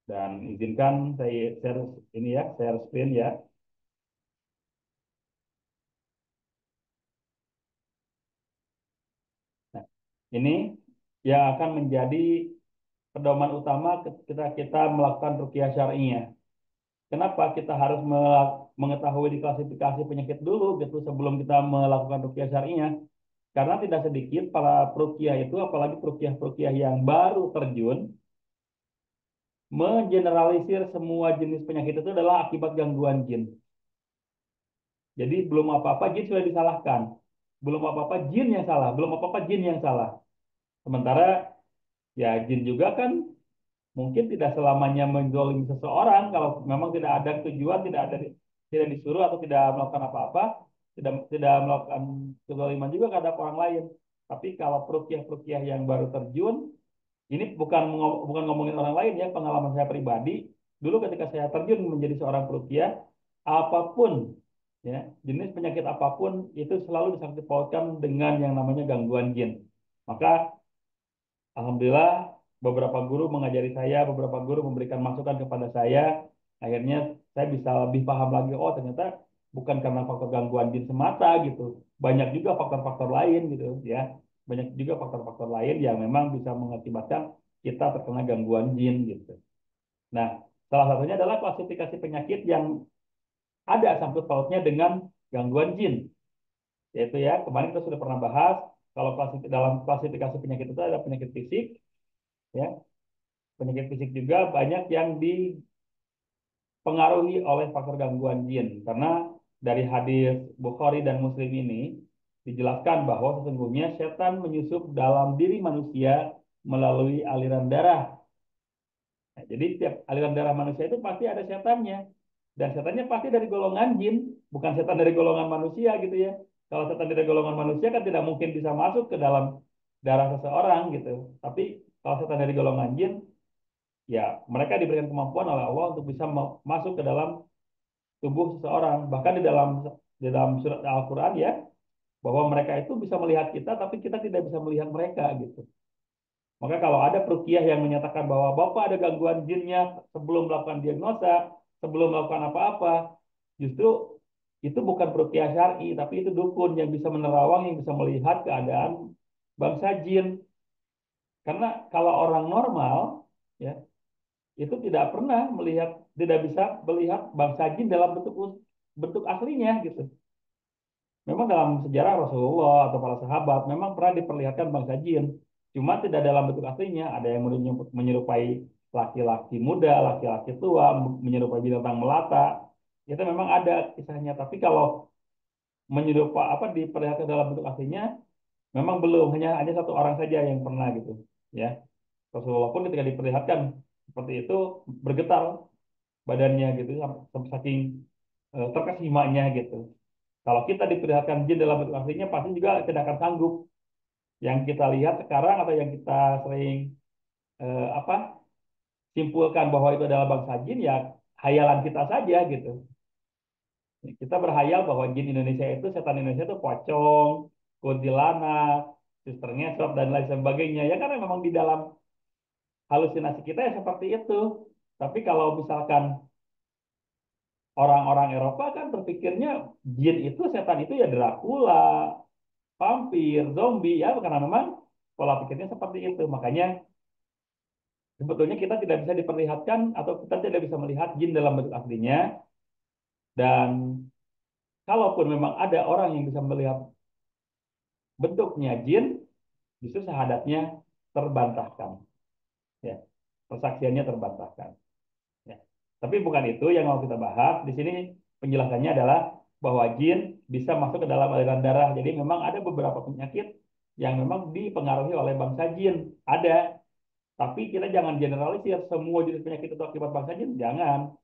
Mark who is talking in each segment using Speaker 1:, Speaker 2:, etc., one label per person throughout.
Speaker 1: Dan izinkan saya share ini ya, share screen ya. Nah, ini yang akan menjadi pedoman utama ketika kita melakukan ruqyah syar'iyyah. Kenapa kita harus mengetahui di klasifikasi penyakit dulu gitu sebelum kita melakukan ruqyah syar'iyyah? Karena tidak sedikit para peruqyah itu, apalagi peruqyah-peruqyah yang baru terjun, mengeneralisir semua jenis penyakit itu adalah akibat gangguan jin. Jadi belum apa-apa jin sudah disalahkan. Belum apa-apa jin yang salah, belum apa-apa jin yang salah. Sementara ya jin juga kan mungkin tidak selamanya menzalimi seseorang kalau memang tidak ada tujuan, tidak disuruh atau tidak melakukan apa-apa, tidak melakukan kezaliman juga terhadap orang lain. Tapi kalau perukiah-perukiah yang baru terjun, ini bukan ngomongin orang lain ya, pengalaman saya pribadi. Dulu ketika saya terjun menjadi seorang perukiah, apapun ya, jenis penyakit apapun itu selalu disangkut pautkan dengan yang namanya gangguan jin. Maka alhamdulillah beberapa guru mengajari saya, beberapa guru memberikan masukan kepada saya. Akhirnya saya bisa lebih paham lagi, oh ternyata bukan karena faktor gangguan jin semata gitu. Banyak juga faktor-faktor lain gitu ya. Banyak juga faktor-faktor lain yang memang bisa mengakibatkan kita terkena gangguan jin gitu. Nah, salah satunya adalah klasifikasi penyakit yang ada sangkut pautnya dengan gangguan jin. Yaitu ya, kemarin kita sudah pernah bahas kalau dalam klasifikasi penyakit itu ada penyakit fisik, ya, penyakit fisik juga banyak yang dipengaruhi oleh faktor gangguan jin. Karena dari hadis Bukhari dan Muslim ini dijelaskan bahwa sesungguhnya setan menyusup dalam diri manusia melalui aliran darah. Nah, jadi setiap aliran darah manusia itu pasti ada setannya. Dan setannya pasti dari golongan jin, bukan setan dari golongan manusia gitu ya. Kalau setan dari golongan manusia kan tidak mungkin bisa masuk ke dalam darah seseorang gitu. Tapi kalau setan dari golongan jin, ya mereka diberikan kemampuan oleh Allah untuk bisa masuk ke dalam tubuh seseorang. Bahkan di dalam surat Al-Qur'an ya, bahwa mereka itu bisa melihat kita tapi kita tidak bisa melihat mereka gitu. Maka kalau ada peruqyah yang menyatakan bahwa Bapak ada gangguan jinnya sebelum melakukan diagnosa, sebelum melakukan apa-apa, justru itu bukan peruqyah syar'i, tapi itu dukun yang bisa menerawang, yang bisa melihat keadaan bangsa jin. Karena kalau orang normal, ya itu tidak pernah melihat, tidak bisa melihat bangsa jin dalam bentuk bentuk aslinya gitu. Memang dalam sejarah Rasulullah atau para sahabat memang pernah diperlihatkan bangsa jin, cuma tidak dalam bentuk aslinya. Ada yang menyerupai laki-laki muda, laki-laki tua, menyerupai binatang melata. Itu memang ada kisahnya. Tapi kalau menyerupai apa diperlihatkan dalam bentuk aslinya, memang belum. Hanya satu orang saja yang pernah gitu. Ya, Rasulullah pun ketika diperlihatkan seperti itu bergetar badannya gitu, saking terkesimanya gitu. Kalau kita diperlihatkan jin dalam bentuk aslinya pasti juga tidak akan sanggup. Yang kita lihat sekarang atau yang kita sering apa simpulkan bahwa itu adalah bangsa jin ya hayalan kita saja gitu. Kita berhayal bahwa jin Indonesia itu setan Indonesia itu pocong, kuntilanak, suster ngesot dan lain sebagainya. Ya karena memang di dalam halusinasi kita ya seperti itu. Tapi kalau misalkan orang-orang Eropa kan berpikirnya jin itu setan itu ya Dracula, vampir, zombie ya karena memang pola pikirnya seperti itu. Makanya sebetulnya kita tidak bisa diperlihatkan atau kita tidak bisa melihat jin dalam bentuk aslinya dan kalaupun memang ada orang yang bisa melihat bentuknya jin, justru syahadatnya terbantahkan, ya, persaksiannya terbantahkan. Ya. Tapi bukan itu yang mau kita bahas. Di sini penjelasannya adalah bahwa jin bisa masuk ke dalam aliran darah. Jadi memang ada beberapa penyakit yang memang dipengaruhi oleh bangsa jin. Ada, tapi kita jangan generalisir semua jenis penyakit itu akibat bangsa jin. Jangan.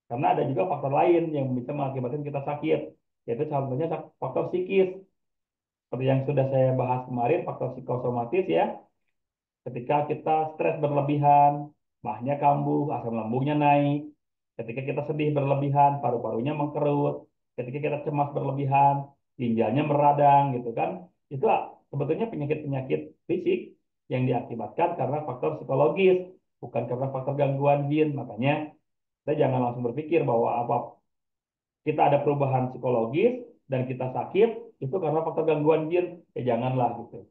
Speaker 1: Karena ada juga faktor lain yang bisa mengakibatkan kita sakit. Yaitu contohnya faktor psikis. Seperti yang sudah saya bahas kemarin, faktor psikosomatis ya. Ketika kita stres berlebihan, mahnya kambuh, asam lambungnya naik. Ketika kita sedih berlebihan, paru-parunya mengkerut. Ketika kita cemas berlebihan, ginjalnya meradang gitu kan. Itu sebetulnya penyakit-penyakit fisik yang diakibatkan karena faktor psikologis. bukan karena faktor gangguan jin. Makanya kita jangan langsung berpikir bahwa apa kita ada perubahan psikologis dan kita sakit itu karena faktor gangguan jin. Ya janganlah gitu.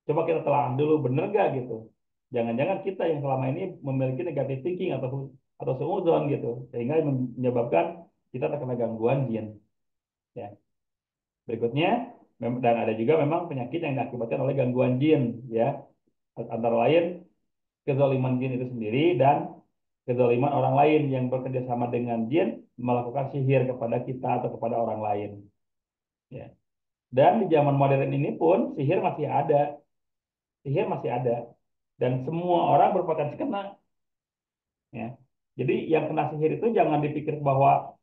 Speaker 1: Coba kita telah dulu bener gak gitu. Jangan-jangan kita yang selama ini memiliki negative thinking atau suudzon gitu, sehingga menyebabkan kita terkena gangguan jin. Ya. Berikutnya, dan ada juga memang penyakit yang diakibatkan oleh gangguan jin, ya. Antara lain kezaliman jin itu sendiri dan kezaliman orang lain yang bekerja sama dengan jin melakukan sihir kepada kita atau kepada orang lain. Ya. Dan di zaman modern ini pun sihir masih ada, dan semua orang berpotensi kena. Ya. Jadi yang kena sihir itu jangan dipikir bahwa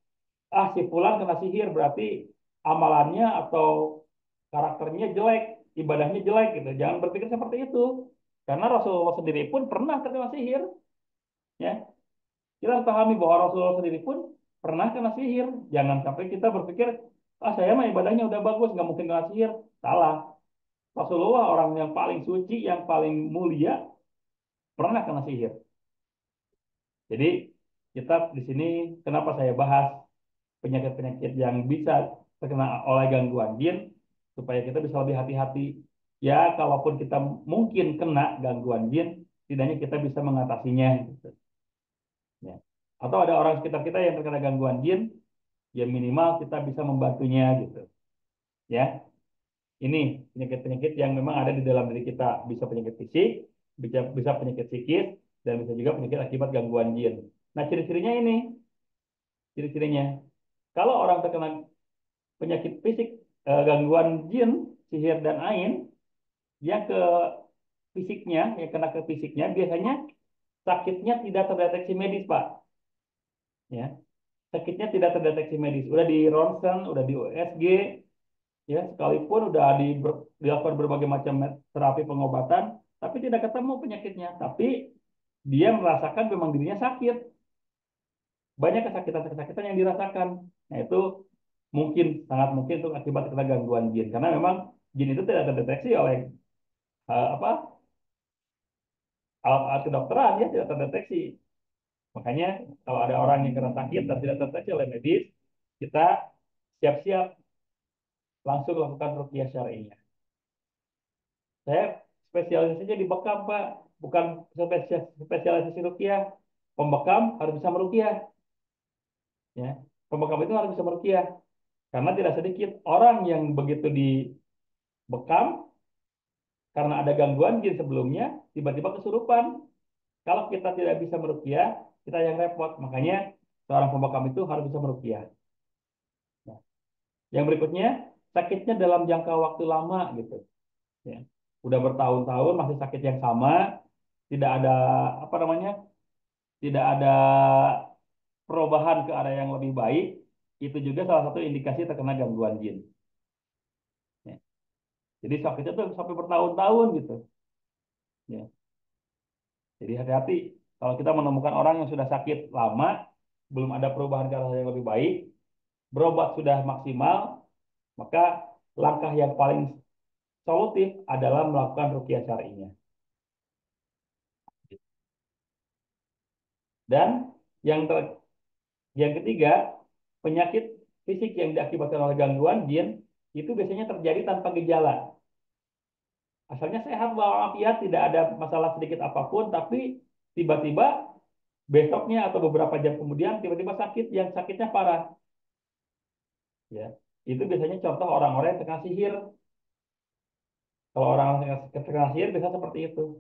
Speaker 1: si fulan kena sihir berarti amalannya atau karakternya jelek, ibadahnya jelek gitu. Jangan berpikir seperti itu. Karena Rasulullah sendiri pun pernah terkena sihir, ya. Kita harus pahami bahwa Rasulullah sendiri pun pernah kena sihir. Jangan sampai kita berpikir, saya mah ibadahnya udah bagus, nggak mungkin kena sihir. Salah. Rasulullah orang yang paling suci, yang paling mulia, pernah kena sihir. Jadi kita di sini kenapa saya bahas penyakit-penyakit yang bisa terkena oleh gangguan jin supaya kita bisa lebih hati-hati. Ya, kalaupun kita mungkin kena gangguan jin, setidaknya kita bisa mengatasinya gitu. Ya. Atau ada orang sekitar kita yang terkena gangguan jin, ya minimal kita bisa membantunya gitu. Ya, ini penyakit-penyakit yang memang ada di dalam diri kita, bisa penyakit fisik, bisa penyakit psikis, dan bisa juga penyakit akibat gangguan jin. Nah, ciri-cirinya ini, ciri-cirinya. Kalau orang terkena penyakit fisik, gangguan jin, sihir dan ain, yang ke yang kena ke fisiknya, biasanya sakitnya tidak terdeteksi medis, Pak. Ya, sakitnya tidak terdeteksi medis. Udah di ronsen, udah di USG, ya, sekalipun udah dilakukan berbagai macam terapi pengobatan, tapi tidak ketemu penyakitnya. Tapi dia merasakan memang dirinya sakit. Banyak kesakitan-kesakitan yang dirasakan. Nah, itu sangat mungkin itu akibat karena gangguan jin. Karena memang jin itu tidak terdeteksi oleh apa alat-alat kedokteran, ya tidak terdeteksi. Makanya kalau ada orang yang kena sakit dan tidak terdeteksi oleh medis, kita siap-siap langsung lakukan ruqyah syar'iyyah. Saya spesialisasinya di bekam, Pak, bukan spesialisasi ruqyah. Pembekam harus bisa meruqyah, ya. Pembekam itu harus bisa meruqyah karena tidak sedikit orang yang begitu dibekam karena ada gangguan jin sebelumnya tiba-tiba kesurupan. Kalau kita tidak bisa meruqyah, kita yang repot. Makanya seorang pembekam itu harus bisa meruqyah. Nah, yang berikutnya, sakitnya dalam jangka waktu lama gitu. Ya. Udah bertahun-tahun masih sakit yang sama, tidak ada apa namanya, tidak ada perubahan ke arah yang lebih baik, itu juga salah satu indikasi terkena gangguan jin. Ya. Jadi sakitnya tuh sampai bertahun-tahun gitu. Ya. Jadi hati-hati kalau kita menemukan orang yang sudah sakit lama, belum ada perubahan ke arah yang lebih baik, berobat sudah maksimal, maka langkah yang paling solutif adalah melakukan ruqyah syar'inya. Dan yang yang ketiga, penyakit fisik yang diakibatkan oleh gangguan jin itu biasanya terjadi tanpa gejala. Asalnya sehat walafiat, tidak ada masalah sedikit apapun, tapi tiba-tiba besoknya atau beberapa jam kemudian tiba-tiba sakit yang sakitnya parah. Ya, itu biasanya contoh orang-orang yang terkena sihir. Kalau orang yang terkena sihir bisa seperti itu.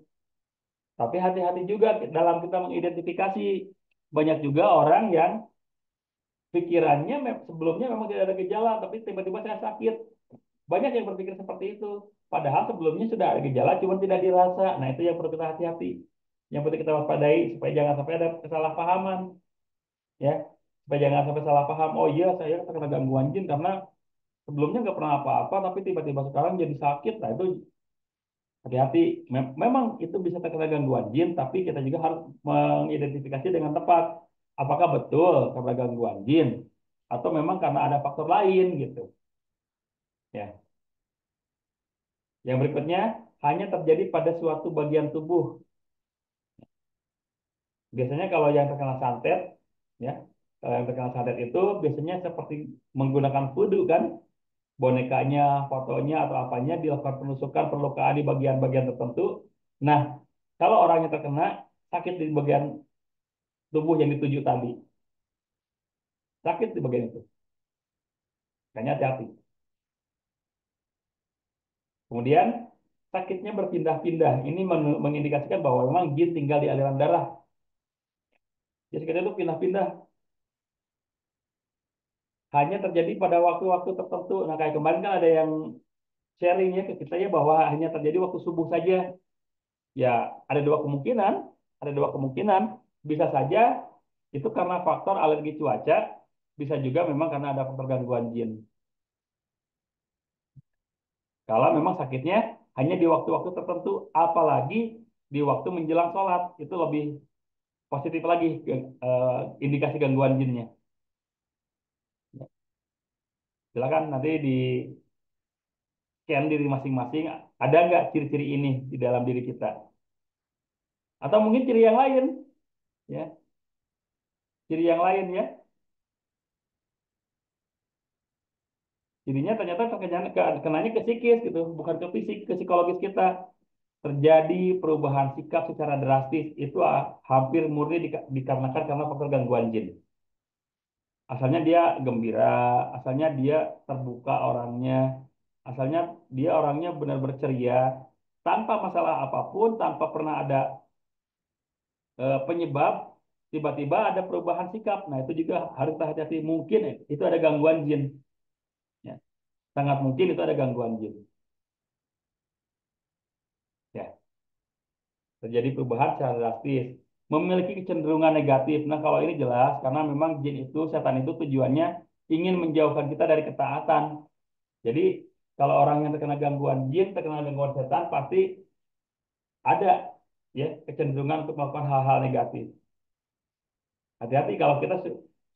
Speaker 1: Tapi hati-hati juga dalam kita mengidentifikasi. Banyak juga orang yang pikirannya sebelumnya memang tidak ada gejala, tapi tiba-tiba saya sakit. Banyak yang berpikir seperti itu. Padahal sebelumnya sudah ada gejala, cuma tidak dirasa. Nah, itu yang perlu kita hati-hati. Yang perlu kita waspadai supaya jangan sampai ada kesalahpahaman, ya. Supaya jangan sampai salah paham. Oh iya, saya terkena gangguan jin karena sebelumnya nggak pernah apa-apa, tapi tiba-tiba sekarang jadi sakit. Nah, itu hati-hati. Memang itu bisa terkena gangguan jin, tapi kita juga harus mengidentifikasi dengan tepat. Apakah betul karena gangguan jin atau memang karena ada faktor lain gitu. Ya. Yang berikutnya hanya terjadi pada suatu bagian tubuh. Biasanya kalau yang terkena santet, ya, kalau yang terkena santet itu biasanya seperti menggunakan vudu kan, bonekanya, fotonya atau apanya dilakukan penusukan perlukaan di bagian-bagian tertentu. Nah, kalau orangnya terkena sakit di bagian tubuh yang dituju tadi, sakit di bagian itu, makanya hati-hati. Kemudian sakitnya berpindah-pindah. Ini mengindikasikan bahwa memang jin tinggal di aliran darah. Jadi sakitnya itu pindah-pindah. Hanya terjadi pada waktu-waktu tertentu. Nah, kayak kemarin kan ada yang sharingnya ke kita ya bahwa hanya terjadi waktu subuh saja. Ya, ada dua kemungkinan. Ada dua kemungkinan. Bisa saja itu karena faktor alergi cuaca. Bisa juga memang karena ada faktor gangguan jin. Kalau memang sakitnya hanya di waktu-waktu tertentu, apalagi di waktu menjelang sholat, itu lebih positif lagi indikasi gangguan jinnya. Silakan nanti di scan diri masing-masing, ada nggak ciri-ciri ini di dalam diri kita? Atau mungkin ciri yang lain, ya, ciri yang lain ya. Cirinya ternyata kenanya ke psikis gitu, bukan ke fisik, ke psikologis kita. Terjadi perubahan sikap secara drastis itu hampir murni dikarenakan karena faktor gangguan jin. Asalnya dia gembira, asalnya dia terbuka orangnya, asalnya dia orangnya benar-benar ceria, tanpa masalah apapun, tanpa pernah ada penyebab, tiba-tiba ada perubahan sikap. Nah, itu juga harus hati-hati. Mungkin itu ada gangguan jin. Ya. Sangat mungkin itu ada gangguan jin. Ya. Terjadi perubahan secara drastis. Memiliki kecenderungan negatif. Nah, kalau ini jelas, karena memang jin itu, setan itu tujuannya ingin menjauhkan kita dari ketaatan. Jadi, kalau orang yang terkena gangguan jin, terkena gangguan setan, pasti ada ya kecenderungan untuk melakukan hal-hal negatif. Hati-hati kalau kita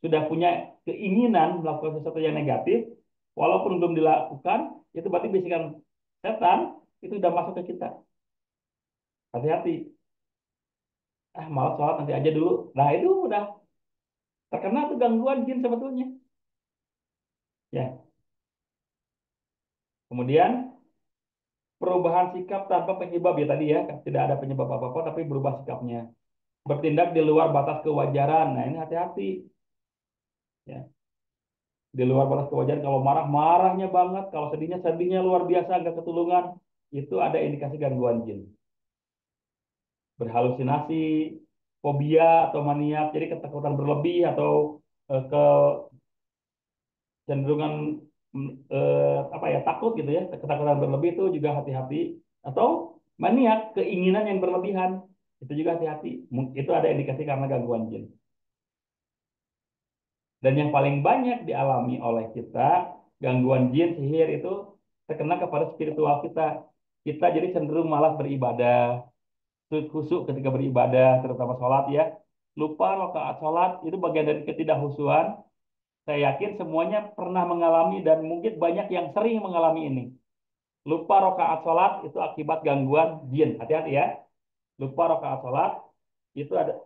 Speaker 1: sudah punya keinginan melakukan sesuatu yang negatif, walaupun belum dilakukan, itu berarti bisikan setan itu sudah masuk ke kita. Hati-hati. Ah, malas sholat nanti aja dulu. Nah, itu udah terkena tuh gangguan jin sebetulnya. Ya. Kemudian perubahan sikap tanpa penyebab ya tadi ya, tidak ada penyebab apa-apa tapi berubah sikapnya. Bertindak di luar batas kewajaran. Nah, ini hati-hati. Ya. Di luar batas kewajaran, kalau marah marahnya banget, kalau sedihnya sedihnya luar biasa nggak ketulungan, itu ada indikasi gangguan jin. Berhalusinasi, fobia atau maniak, jadi ketakutan berlebih atau kecenderungan apa ya, takut gitu ya, ketakutan berlebih itu juga hati-hati. Atau maniak, keinginan yang berlebihan, itu juga hati-hati. Itu ada indikasi karena gangguan jin. Dan yang paling banyak dialami oleh kita, gangguan jin, sihir itu terkena kepada spiritual kita. Kita jadi cenderung malas beribadah, khusyuk ketika beribadah, terutama sholat ya. Lupa rakaat sholat, itu bagian dari ketidakhusyuan. Saya yakin semuanya pernah mengalami dan mungkin banyak yang sering mengalami ini. Lupa rakaat sholat itu akibat gangguan jin. Hati-hati ya. Lupa rakaat sholat itu ada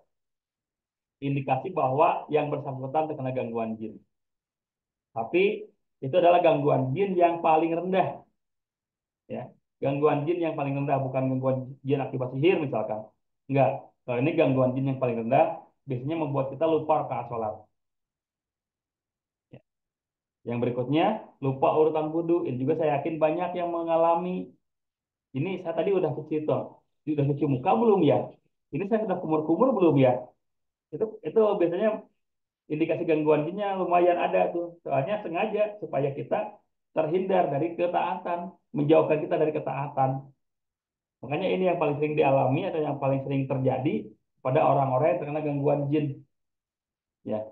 Speaker 1: indikasi bahwa yang bersangkutan terkena gangguan jin. Tapi itu adalah gangguan jin yang paling rendah, ya. Gangguan jin yang paling rendah, bukan gangguan jin akibat sihir misalkan. Enggak. Kalau ini gangguan jin yang paling rendah, biasanya membuat kita lupa rakaat sholat. Ya. Yang berikutnya, lupa urutan wudhu. Ini juga saya yakin banyak yang mengalami. Ini saya tadi udah cuci toh, udah cuci muka belum ya? Ini saya sudah kumur-kumur belum ya? Itu biasanya indikasi gangguan jinnya lumayan ada tuh. Soalnya sengaja supaya kita terhindar dari ketaatan, menjauhkan kita dari ketaatan. Makanya ini yang paling sering dialami atau yang paling sering terjadi pada orang-orang yang terkena gangguan jin. Ya,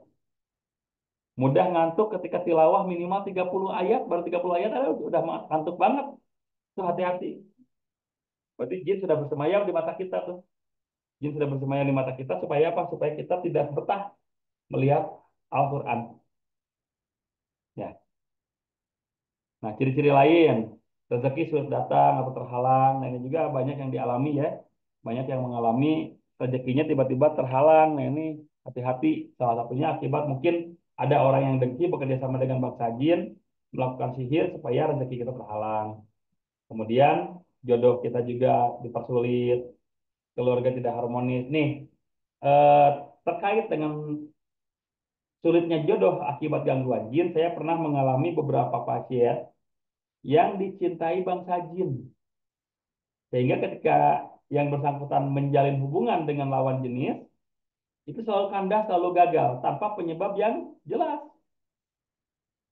Speaker 1: mudah ngantuk ketika tilawah minimal 30 ayat, baru 30 ayat udah ngantuk banget. Tuh hati-hati. Berarti jin sudah bersemayam di mata kita tuh. Jin sudah bersemayam di mata kita supaya apa? Supaya kita tidak betah melihat Al-Qur'an. Ya. Nah, ciri-ciri lain, rezeki sulit datang atau terhalang. Nah, ini juga banyak yang dialami ya. Banyak yang mengalami. rezekinya tiba-tiba terhalang. Nah ini hati-hati. Salah satunya akibat mungkin ada orang yang dengki bekerja sama dengan bangsa jin melakukan sihir supaya rezeki kita terhalang. Kemudian jodoh kita juga dipersulit, keluarga tidak harmonis. Nih, eh, terkait dengan sulitnya jodoh akibat gangguan jin, saya pernah mengalami beberapa pasien yang dicintai bangsa jin. Sehingga ketika yang bersangkutan menjalin hubungan dengan lawan jenis, itu selalu kandas, selalu gagal, tanpa penyebab yang jelas.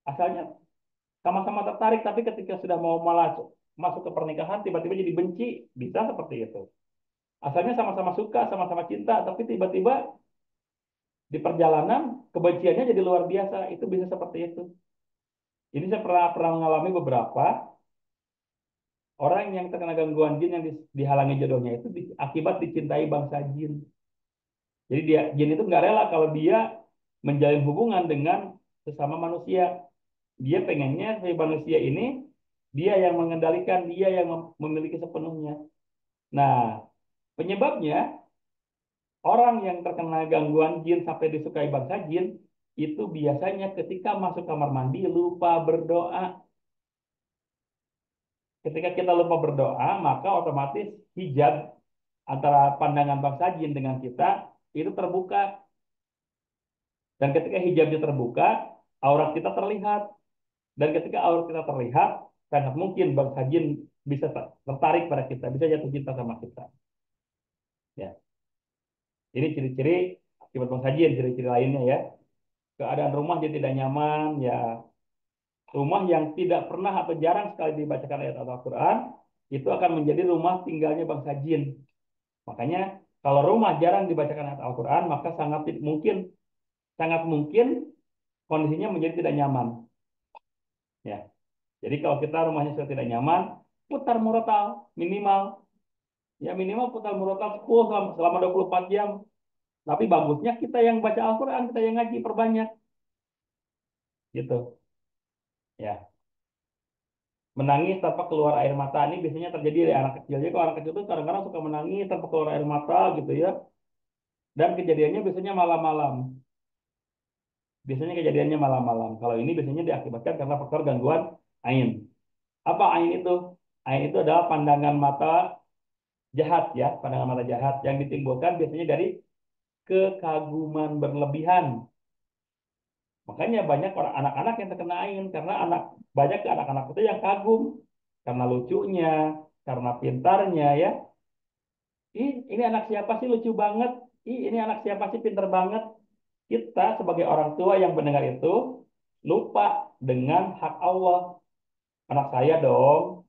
Speaker 1: Asalnya sama-sama tertarik, tapi ketika sudah mau malah masuk ke pernikahan, tiba-tiba jadi benci, bisa seperti itu. Asalnya sama-sama suka, sama-sama cinta, tapi tiba-tiba di perjalanan kebenciannya jadi luar biasa. Itu bisa seperti itu. Ini saya pernah mengalami beberapa orang yang terkena gangguan jin yang dihalangi jodohnya itu akibat dicintai bangsa jin. Jadi dia jin itu nggak rela kalau dia menjalin hubungan dengan sesama manusia. Dia pengennya si manusia ini dia yang mengendalikan, dia yang memiliki sepenuhnya. Nah, penyebabnya orang yang terkena gangguan jin sampai disukai bangsa jin itu biasanya ketika masuk kamar mandi lupa berdoa. Ketika kita lupa berdoa, maka otomatis hijab antara pandangan bangsa jin dengan kita itu terbuka. Dan ketika hijabnya terbuka, aurat kita terlihat. Dan ketika aurat kita terlihat, sangat mungkin bangsa jin bisa tertarik pada kita, bisa jatuh cinta sama kita. Ya, ini ciri-ciri akibat bangsa jin, ciri-ciri lainnya ya. Keadaan rumah jadi tidak nyaman, ya rumah yang tidak pernah atau jarang sekali dibacakan ayat Al-Quran, itu akan menjadi rumah tinggalnya bangsa jin. Makanya kalau rumah jarang dibacakan ayat Al-Quran, maka sangat mungkin kondisinya menjadi tidak nyaman. Ya, jadi kalau kita rumahnya sudah tidak nyaman, putar murotal minimal. Ya minimal putar murotal 10 selama 24 jam. Tapi bagusnya kita yang baca Al-Quran, kita yang ngaji perbanyak. Gitu. Ya, menangis tanpa keluar air mata ini biasanya terjadi dari anak kecil. Jadi kalau anak kecil itu kadang-kadang suka menangis tanpa keluar air mata gitu ya. Dan kejadiannya biasanya malam-malam. Biasanya kejadiannya malam-malam. Kalau ini biasanya diakibatkan karena faktor gangguan ain. Apa ain itu? Ain itu adalah pandangan mata jahat ya, pandangan mata jahat yang ditimbulkan biasanya dari kekaguman berlebihan. Makanya banyak orang anak-anak yang terkena ain karena banyak anak-anak itu yang kagum karena lucunya, karena pintarnya ya. Ih, ini anak siapa sih lucu banget? Ih, ini anak siapa sih pintar banget? Kita sebagai orang tua yang mendengar itu lupa dengan hak Allah. Anak saya dong,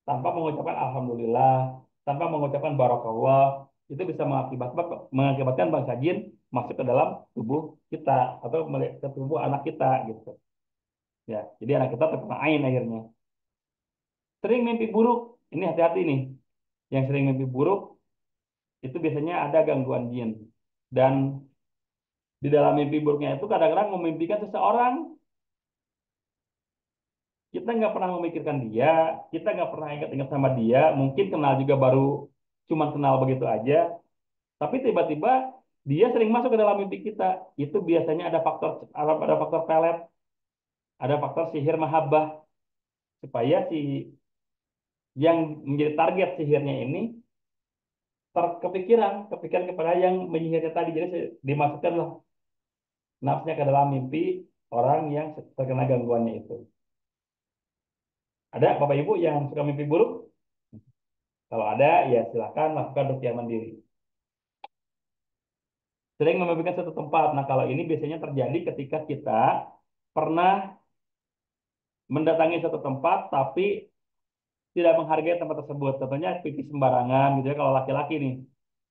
Speaker 1: tanpa mengucapkan alhamdulillah, tanpa mengucapkan barakallah, itu bisa mengakibatkan bangsa jin masuk ke dalam tubuh kita atau ke tubuh anak kita gitu. Ya, jadi anak kita terkena ain akhirnya. Sering mimpi buruk, ini hati-hati nih. Yang sering mimpi buruk itu biasanya ada gangguan jin. Dan di dalam mimpi buruknya itu kadang-kadang memimpikan seseorang, kita nggak pernah memikirkan dia, kita nggak pernah ingat-ingat sama dia, mungkin kenal juga baru cuma kenal begitu aja, tapi tiba-tiba dia sering masuk ke dalam mimpi kita. Itu biasanya ada faktor pelet, ada faktor sihir mahabbah supaya si yang menjadi target sihirnya ini kepikiran kepada yang menyihirnya tadi. Jadi dimasukkanlah nafsnya ke dalam mimpi orang yang terkena gangguannya itu. Ada Bapak Ibu yang suka mimpi buruk? Kalau ada, ya silakan lakukan ruqyah mandiri. Sering memimpikan satu tempat. Nah, kalau ini biasanya terjadi ketika kita pernah mendatangi satu tempat, tapi tidak menghargai tempat tersebut. Contohnya pipis sembarangan, gitu ya. Kalau laki-laki nih,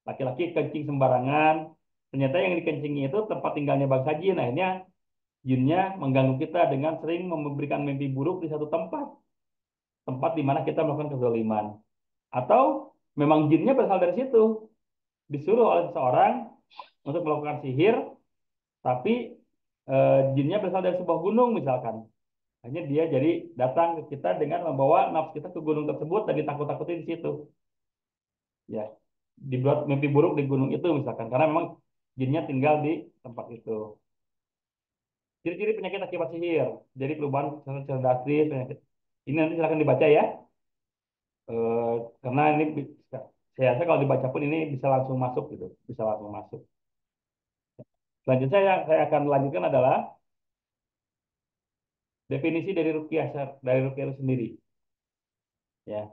Speaker 1: laki-laki kencing sembarangan, ternyata yang dikencingi itu tempat tinggalnya bangsa jin. Akhirnya jinnya mengganggu kita dengan sering memberikan mimpi buruk di satu tempat di mana kita melakukan kezaliman. Atau memang jinnya berasal dari situ, disuruh oleh seseorang untuk melakukan sihir, tapi jinnya berasal dari sebuah gunung misalkan. Hanya dia jadi datang ke kita dengan membawa nafsu kita ke gunung tersebut dan ditakut-takuti di situ. Ya, dibuat mimpi buruk di gunung itu misalkan, karena memang jinnya tinggal di tempat itu. Ciri-ciri penyakit akibat sihir. Jadi perubahan secara drastis penyakit. Ini nanti silakan dibaca ya. Eh, karena ini saya rasa kalau dibaca pun ini bisa langsung masuk gitu, bisa langsung masuk. Selanjutnya yang saya akan lanjutkan adalah definisi dari ruqyah, dari ruqyah itu sendiri. Ya,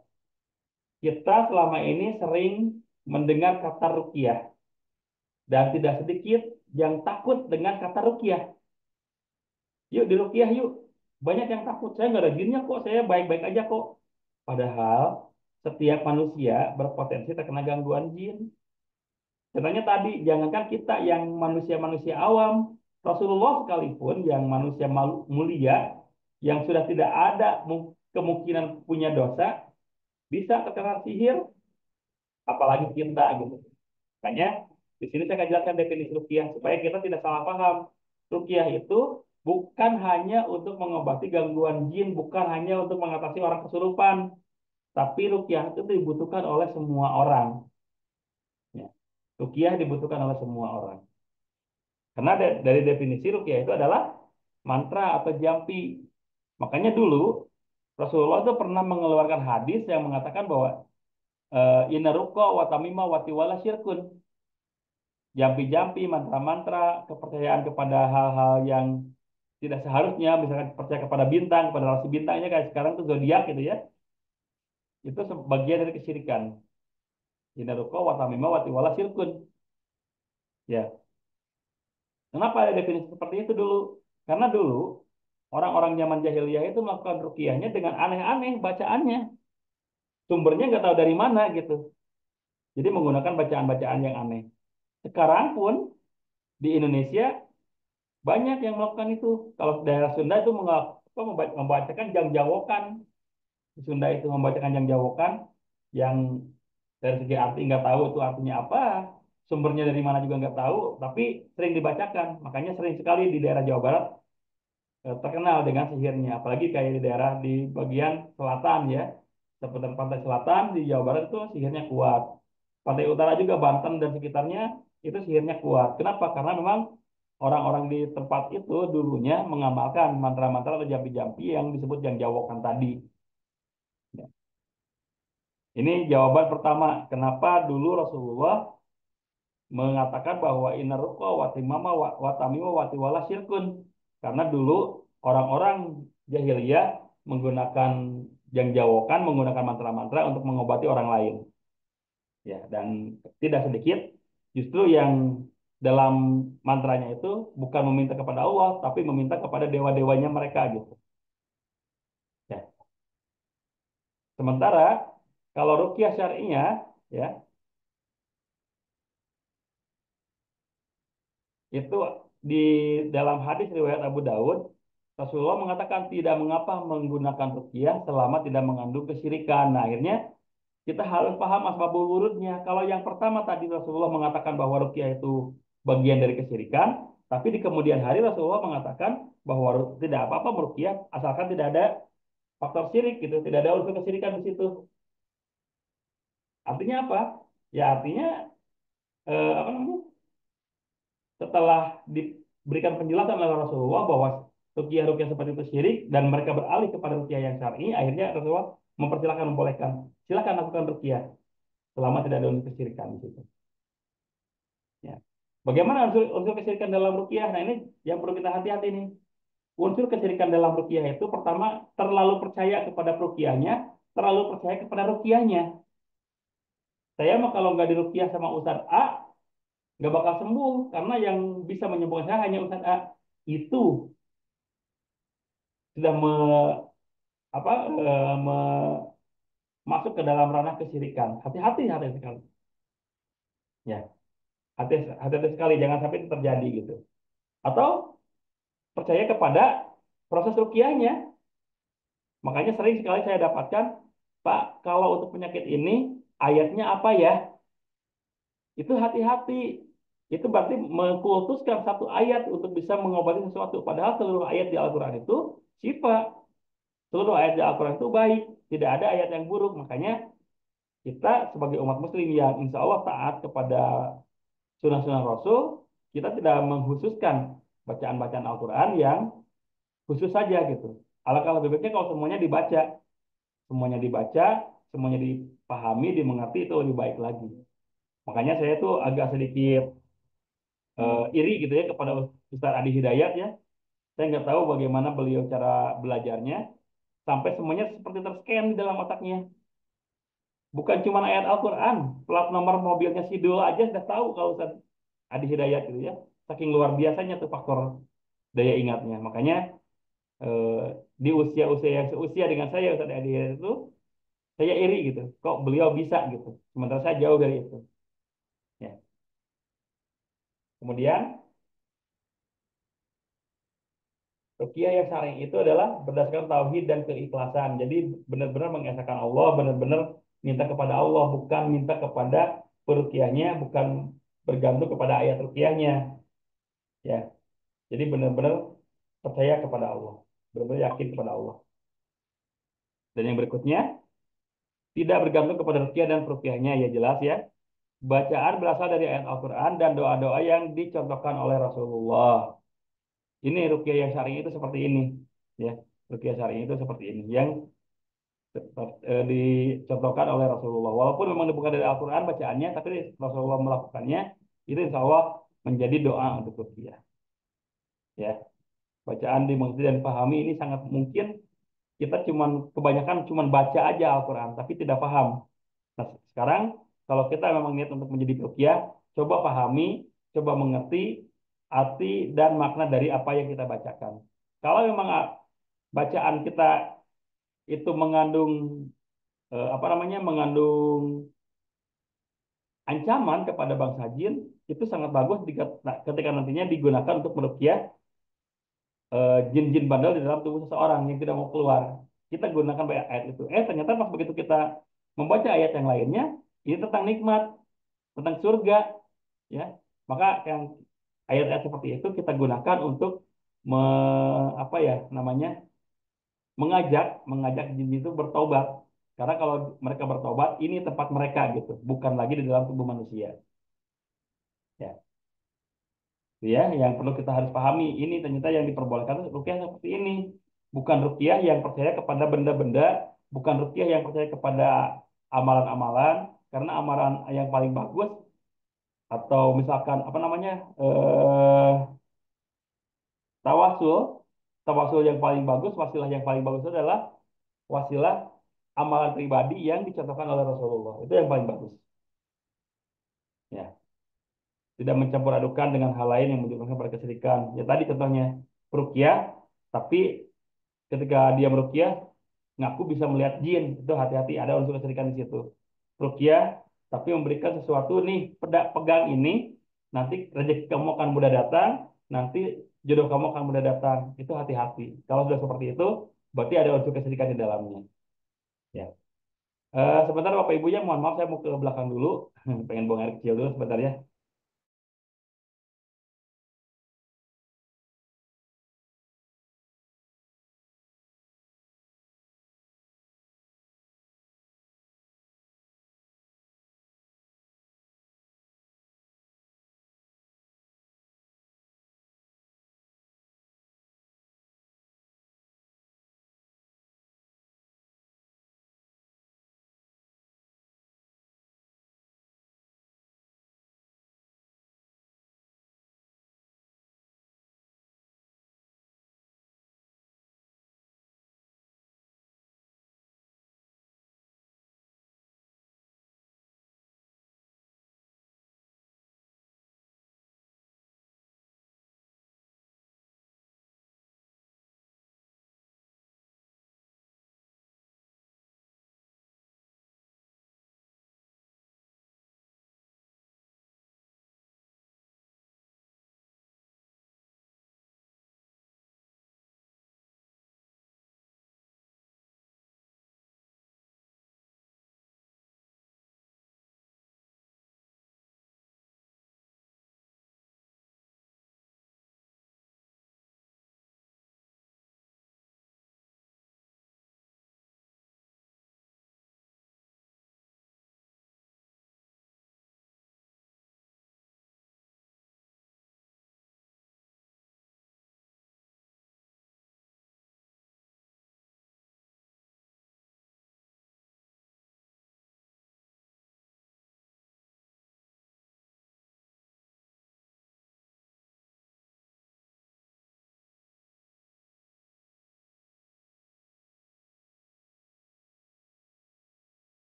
Speaker 1: kita selama ini sering mendengar kata ruqyah dan tidak sedikit yang takut dengan kata ruqyah. Yuk di ruqyah yuk. Banyak yang takut. Saya nggak ada jinnya kok. Saya baik-baik aja kok. Padahal setiap manusia berpotensi terkena gangguan jin. Contohnya tadi, jangankan kita yang manusia-manusia awam, Rasulullah sekalipun yang manusia mulia, yang sudah tidak ada kemungkinan punya dosa, bisa terkena sihir, apalagi kita gitu. Makanya di sini saya akan jelaskan definisi ruqyah supaya kita tidak salah paham. Ruqyah itu bukan hanya untuk mengobati gangguan jin, bukan hanya untuk mengatasi orang kesurupan, tapi ruqyah itu dibutuhkan oleh semua orang. Ya. Ruqyah dibutuhkan oleh semua orang. Karena dari definisi ruqyah itu adalah mantra atau jampi. Makanya dulu Rasulullah itu pernah mengeluarkan hadis yang mengatakan bahwa inna ruqya wa tamima wa tiwala syirkun. Jampi-jampi, mantra-mantra, kepercayaan kepada hal-hal yang tidak seharusnya, misalkan percaya kepada bintang, kepada rasi bintangnya kayak sekarang tuh zodiak gitu ya, itu sebagian dari kesyirikan. Inna ruqya wa tamima wa tiwala syirkun. Ya, kenapa ada definisi seperti itu dulu? Karena dulu orang-orang zaman jahiliyah itu melakukan ruqyahnya dengan aneh-aneh bacaannya. Sumbernya nggak tahu dari mana gitu. Jadi menggunakan bacaan-bacaan yang aneh. Sekarang pun di Indonesia banyak yang melakukan itu. Kalau daerah Sunda itu membacakan jangjawokan. Di Sunda itu membacakan jangjawokan yang dari segi arti nggak tahu itu artinya apa. Sumbernya dari mana juga nggak tahu, tapi sering dibacakan. Makanya sering sekali di daerah Jawa Barat terkenal dengan sihirnya. Apalagi kayak di daerah di bagian selatan ya. Seputar pantai selatan di Jawa Barat itu sihirnya kuat. Pantai utara juga Banten dan sekitarnya itu sihirnya kuat. Kenapa? Karena memang orang-orang di tempat itu dulunya mengamalkan mantra-mantra atau jampi-jampi yang disebut yang jawokan tadi. Ya. Ini jawaban pertama, kenapa dulu Rasulullah mengatakan bahwa inna ruqya wa timama wa tamima wa tiwala syirkun. Karena dulu orang-orang jahiliyah menggunakan yang jawokan, menggunakan mantra-mantra untuk mengobati orang lain. Ya, dan tidak sedikit justru yang dalam mantranya itu bukan meminta kepada Allah, tapi meminta kepada dewa-dewanya mereka gitu. Ya. Sementara kalau ruqyah syar'inya ya itu di dalam hadis riwayat Abu Daud Rasulullah mengatakan tidak mengapa menggunakan ruqyah selama tidak mengandung kesyirikan. Nah, akhirnya kita harus paham asbabul wurudnya. Kalau yang pertama tadi Rasulullah mengatakan bahwa ruqyah itu bagian dari kesyirikan, tapi di kemudian hari Rasulullah mengatakan bahwa tidak apa-apa meruqyah asalkan tidak ada faktor syirik gitu, tidak ada unsur kesyirikan di situ. Artinya apa? Ya artinya apa namanya? Setelah diberikan penjelasan oleh Rasulullah bahwa ruqyah-ruqyah seperti itu syirik dan mereka beralih kepada ruqyah yang syar'i, akhirnya Rasulullah mempersilahkan membolehkan, silakan lakukan ruqyah selama tidak ada unsur kesyirikan di situ. Ya. Bagaimana unsur kesyirikan dalam ruqyah? Nah, ini yang perlu kita hati-hati nih. Unsur kesyirikan dalam ruqyah itu pertama terlalu percaya kepada ruqyahnya, terlalu percaya kepada ruqyahnya. Saya mah kalau nggak diruqyah sama Ustadz A, nggak bakal sembuh karena yang bisa menyembuhkan saya hanya Ustadz A. Itu sudah apa, masuk ke dalam ranah kesyirikan. Hati-hati, hati sekali. Ya, hati-hati sekali jangan sampai itu terjadi gitu. Atau percaya kepada proses ruqyahnya. Makanya sering sekali saya dapatkan, Pak, kalau untuk penyakit ini ayatnya apa ya? Itu hati-hati. Itu berarti mengkultuskan satu ayat untuk bisa mengobati sesuatu. Padahal seluruh ayat di Al-Quran itu syifa. Seluruh ayat di Al-Quran itu baik. Tidak ada ayat yang buruk. Makanya kita sebagai umat muslim yang insya Allah taat kepada sunnah-sunnah Rasul, kita tidak menghususkan bacaan-bacaan Al-Quran yang khusus saja gitu. Alangkah lebih baiknya kalau semuanya dibaca, semuanya dipahami, dimengerti itu lebih baik lagi. Makanya saya tuh agak sedikit iri gitu ya kepada Ustaz Adi Hidayat ya. Saya nggak tahu bagaimana beliau cara belajarnya sampai semuanya seperti terscan di dalam otaknya. Bukan cuma ayat Al-Quran, plat nomor mobilnya si Dul aja sudah tahu kalau Ustaz Adi Hidayat gitu ya. Saking luar biasanya tuh faktor daya ingatnya. Makanya eh, di usia-usia yang seusia dengan saya Ustaz Adi Hidayat itu saya iri gitu. Kok beliau bisa gitu. Sementara saya jauh dari itu. Ya. Kemudian ruqyah yang syar'i itu adalah berdasarkan tauhid dan keikhlasan. Jadi benar-benar mengesahkan Allah, benar-benar minta kepada Allah, bukan minta kepada peruqyahnya, bukan bergantung kepada ayat ruqyahnya. Ya. Jadi benar-benar percaya kepada Allah, benar-benar yakin kepada Allah. Dan yang berikutnya, tidak bergantung kepada ruqyah dan peruqyahnya, ya jelas ya. Bacaan berasal dari ayat Al-Quran dan doa-doa yang dicontohkan oleh Rasulullah. Ini ruqyah yang syar'i itu seperti ini, ya. Ruqyah syar'i itu seperti ini, yang dicontohkan oleh Rasulullah. Walaupun memang bukan dari Al-Quran bacaannya, tapi Rasulullah melakukannya, itu insya Allah menjadi doa untuk ruqyah. Ya, bacaan dimengerti dan dipahami ini sangat mungkin kita kebanyakan cuman baca aja Al-Quran, tapi tidak paham. Nah, sekarang kalau kita memang niat untuk menjadi ruqyah, coba pahami, coba mengerti arti dan makna dari apa yang kita bacakan. Kalau memang bacaan kita itu mengandung apa namanya, mengandung ancaman kepada bangsa jin, itu sangat bagus ketika nantinya digunakan untuk meruqyah jin-jin bandel di dalam tubuh seseorang yang tidak mau keluar. Kita gunakan ayat itu. Ternyata pas begitu kita membaca ayat yang lainnya, ini tentang nikmat, tentang surga, ya. Maka yang ayat-ayat seperti itu kita gunakan untuk me, apa ya namanya, mengajak jin itu bertobat. Karena kalau mereka bertobat, ini tempat mereka gitu, bukan lagi di dalam tubuh manusia. Ya, itu ya, yang perlu kita harus pahami. Ini ternyata yang diperbolehkan itu ruqyah seperti ini. Bukan ruqyah yang percaya kepada benda-benda, bukan ruqyah yang percaya kepada amalan-amalan, karena amalan yang paling bagus atau misalkan apa namanya tawasul, tawasul yang paling bagus, wasilah yang paling bagus itu adalah wasilah amalan pribadi yang dicontohkan oleh Rasulullah. Itu yang paling bagus. Ya, tidak mencampur adukan dengan hal lain yang menyebabkan pada kesyirikan. Ya tadi contohnya ruqyah, tapi ketika dia meruqyah ngaku bisa melihat jin, itu hati-hati, ada unsur kesyirikan di situ. Ruqyah tapi memberikan sesuatu nih, pegang ini, nanti rezeki kamu akan mudah datang, nanti jodoh kamu akan mudah datang. Itu hati-hati. Kalau sudah seperti itu, berarti ada unsur kesyirikan di dalamnya. Ya. Sebentar Bapak Ibunya, mohon maaf saya mau ke belakang dulu, pengen buang air kecil dulu sebentar ya.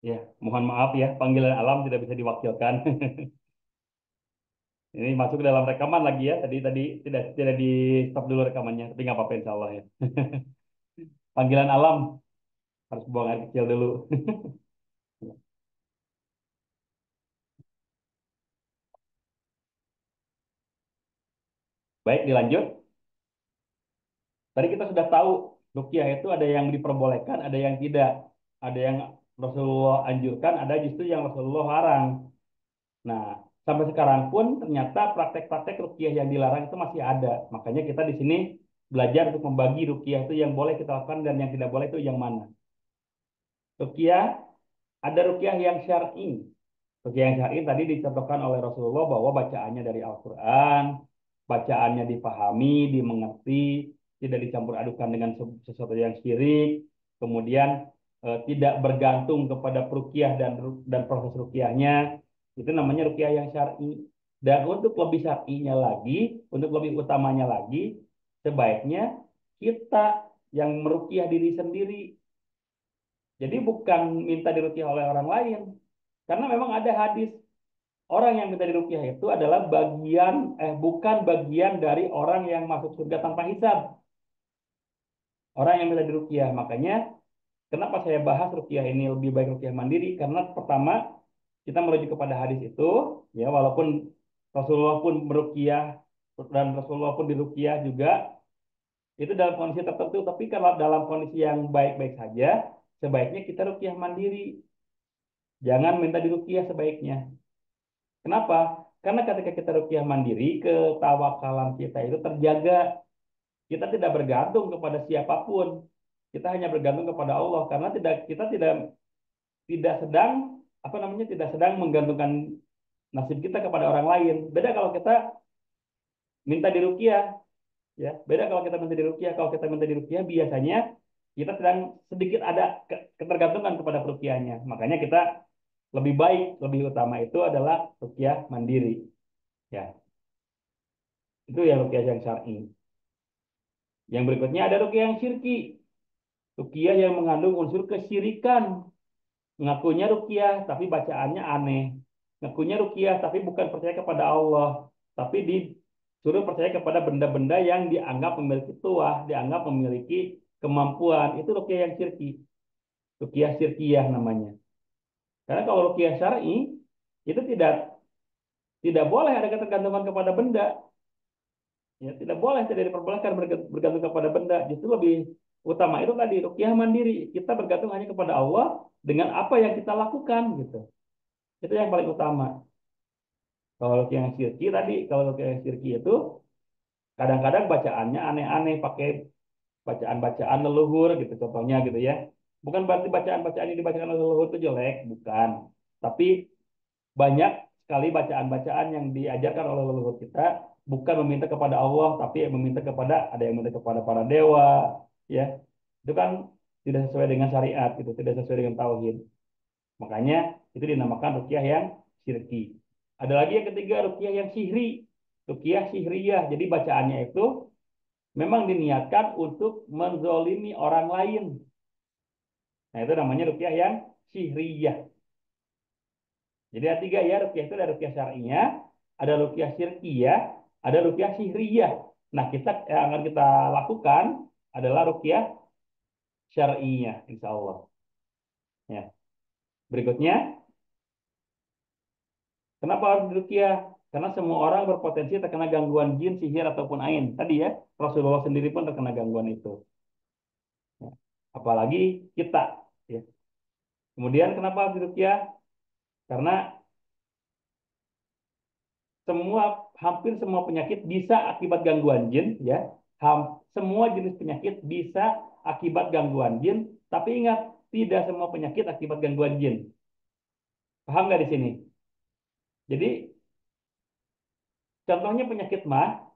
Speaker 1: Ya, mohon maaf ya, panggilan alam tidak bisa diwakilkan. Ini masuk ke dalam rekaman lagi ya. Tadi tadi tidak tidak di stop dulu rekamannya, tapi nggak apa-apa insya Allah ya. Panggilan alam harus buang air kecil dulu. Baik, dilanjut. Tadi kita sudah tahu ruqyah itu ada yang diperbolehkan, ada yang tidak. Ada yang Rasulullah anjurkan, ada justru yang Rasulullah larang. Nah, sampai sekarang pun ternyata praktek-praktek ruqyah yang dilarang itu masih ada. Makanya kita di sini belajar untuk membagi ruqyah itu yang boleh kita lakukan dan yang tidak boleh itu yang mana. Ruqyah, ada ruqyah yang syar'i. Ruqyah yang syar'i tadi dicontohkan oleh Rasulullah bahwa bacaannya dari Al-Quran, bacaannya dipahami, dimengerti, tidak dicampur adukan dengan sesuatu yang syirik, kemudian tidak bergantung kepada peruqyah dan proses ruqyahnya, itu namanya ruqyah yang syar'i. Dan untuk lebih syar'inya lagi, untuk lebih utamanya lagi, sebaiknya kita yang meruqyah diri sendiri. Jadi bukan minta diruqyah oleh orang lain. Karena memang ada hadis orang yang minta diruqyah itu adalah bukan bagian dari orang yang masuk surga tanpa hisab. Orang yang minta diruqyah. Makanya kenapa saya bahas ruqyah ini lebih baik ruqyah mandiri? Karena pertama kita merujuk kepada hadis itu, ya walaupun Rasulullah pun meruqyah dan Rasulullah pun diruqyah juga itu dalam kondisi tertentu. Tapi kalau dalam kondisi yang baik-baik saja, sebaiknya kita ruqyah mandiri. Jangan minta diruqyah sebaiknya. Kenapa? Karena ketika kita ruqyah mandiri, ketawakalan kita itu terjaga. Kita tidak bergantung kepada siapapun. Kita hanya bergantung kepada Allah karena kita tidak tidak sedang tidak sedang menggantungkan nasib kita kepada orang lain. Beda kalau kita minta diruqyah, ya. Beda kalau kita minta diruqyah. Kalau kita minta diruqyah biasanya kita sedang sedikit ada ketergantungan kepada peruqyahnya. Makanya kita lebih baik, lebih utama itu adalah ruqyah mandiri. Ya, itu ya ruqyah yang syar'i. Yang berikutnya ada ruqyah yang syirki. Ruqyah yang mengandung unsur kesyirikan. Ngakunya ruqyah tapi bacaannya aneh. Ngakunya ruqyah tapi bukan percaya kepada Allah, tapi disuruh percaya kepada benda-benda yang dianggap memiliki tuah, dianggap memiliki kemampuan. Itu ruqyah yang syirki. Ruqyah syirkiyah namanya. Karena kalau ruqyah syar'i itu tidak boleh ada ketergantungan kepada benda. Ya, tidak boleh, tidak diperbolehkan bergantung kepada benda. Justru lebih utama itu tadi ruqyah mandiri. Kita bergantung hanya kepada Allah dengan apa yang kita lakukan gitu. Itu yang paling utama. Kalau ruqyah yang syirki tadi, kalau ruqyah yang syirki itu kadang-kadang bacaannya aneh-aneh, pakai bacaan-bacaan leluhur gitu contohnya gitu ya. Bukan berarti bacaan-bacaan yang dibacakan oleh leluhur itu jelek, bukan. Tapi banyak sekali bacaan-bacaan yang diajarkan oleh leluhur kita bukan meminta kepada Allah tapi meminta kepada ada yang meminta kepada para dewa, ya. Itu kan tidak sesuai dengan syariat, itu tidak sesuai dengan tauhid. Makanya itu dinamakan ruqyah yang syirki. Ada lagi yang ketiga ruqyah yang sihri, ruqyah sihriyah. Jadi bacaannya itu memang diniatkan untuk menzolimi orang lain. Nah itu namanya ruqyah yang sihriyah. Jadi ada tiga ya ruqyah itu, ada ruqyah syar'iyah, ada ruqyah syirkiyah, ada ruqyah sihriyah. Nah kita yang akan kita lakukan adalah ruqyah syar'iyah, insya Allah. Ya. Berikutnya, kenapa harus diruqyah? Karena semua orang berpotensi terkena gangguan jin, sihir ataupun ain. Tadi ya, Rasulullah sendiri pun terkena gangguan itu. Ya. Apalagi kita. Ya. Kemudian kenapa harus diruqyah? Karena hampir semua penyakit bisa akibat gangguan jin, ya. Semua jenis penyakit bisa akibat gangguan jin, tapi ingat, tidak semua penyakit akibat gangguan jin. Paham nggak di sini? Jadi, contohnya penyakit mah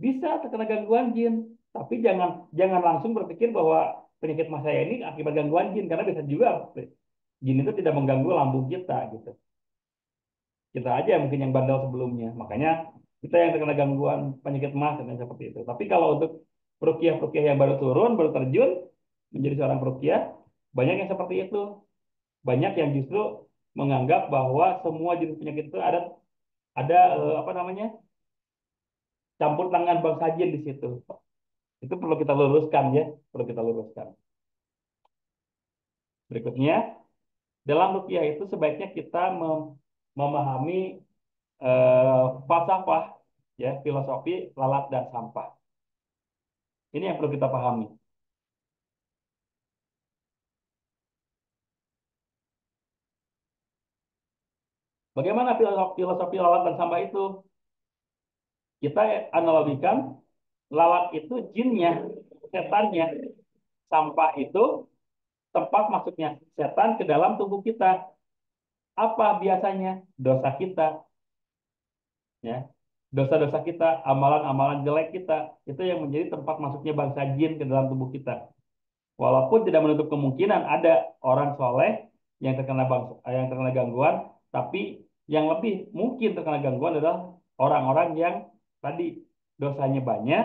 Speaker 1: bisa terkena gangguan jin, tapi jangan jangan langsung berpikir bahwa penyakit mah saya ini akibat gangguan jin, karena bisa juga jin itu tidak mengganggu lambung kita gitu. Kita aja yang mungkin yang bandel sebelumnya. Makanya kita yang terkena gangguan penyakit mah dan seperti itu. Tapi kalau untuk perukiah-perukiah yang baru turun, baru terjun menjadi seorang perukiah, banyak yang seperti itu. Banyak yang justru menganggap bahwa semua jenis penyakit itu ada apa namanya, campur tangan bang Sajin di situ. Itu perlu kita luruskan ya, perlu kita luruskan. Berikutnya, dalam ruqyah itu sebaiknya kita memahami falsafah, ya, filosofi lalat dan sampah. Ini yang perlu kita pahami. Bagaimana filosofi lalat dan sampah itu? Kita analogikan lalat itu jinnya, setannya. Sampah itu tempat masuknya setan ke dalam tubuh kita. Apa biasanya? Dosa kita, ya. Dosa-dosa kita, amalan-amalan jelek kita, itu yang menjadi tempat masuknya bangsa jin ke dalam tubuh kita. Walaupun tidak menutup kemungkinan ada orang soleh yang terkena gangguan, tapi yang lebih mungkin terkena gangguan adalah orang-orang yang tadi dosanya banyak,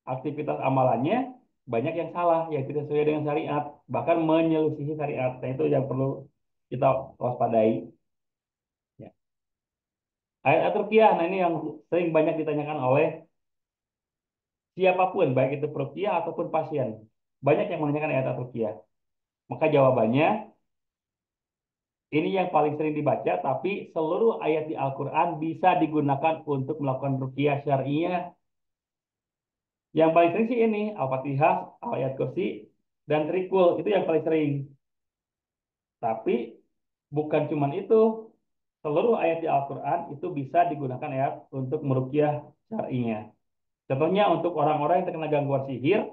Speaker 1: aktivitas amalannya banyak yang salah, yang tidak sesuai dengan syariat, bahkan menyelisihi syariat. Nah, itu yang perlu kita waspadai. Ya. Ayat Ruqyah, nah ini yang sering banyak ditanyakan oleh siapapun, baik itu peruqyah ataupun pasien. Banyak yang menanyakan ayat Ruqyah. Maka jawabannya, ini yang paling sering dibaca, tapi seluruh ayat di Al-Quran bisa digunakan untuk melakukan ruqyah syariah. Yang paling sering sih ini, Al-Fatihah, ayat kursi, dan trikul. Itu yang paling sering. Tapi bukan cuma itu. Seluruh ayat di Al-Quran itu bisa digunakan ayat untuk meruqyah syariah. Contohnya untuk orang-orang yang terkena gangguan sihir,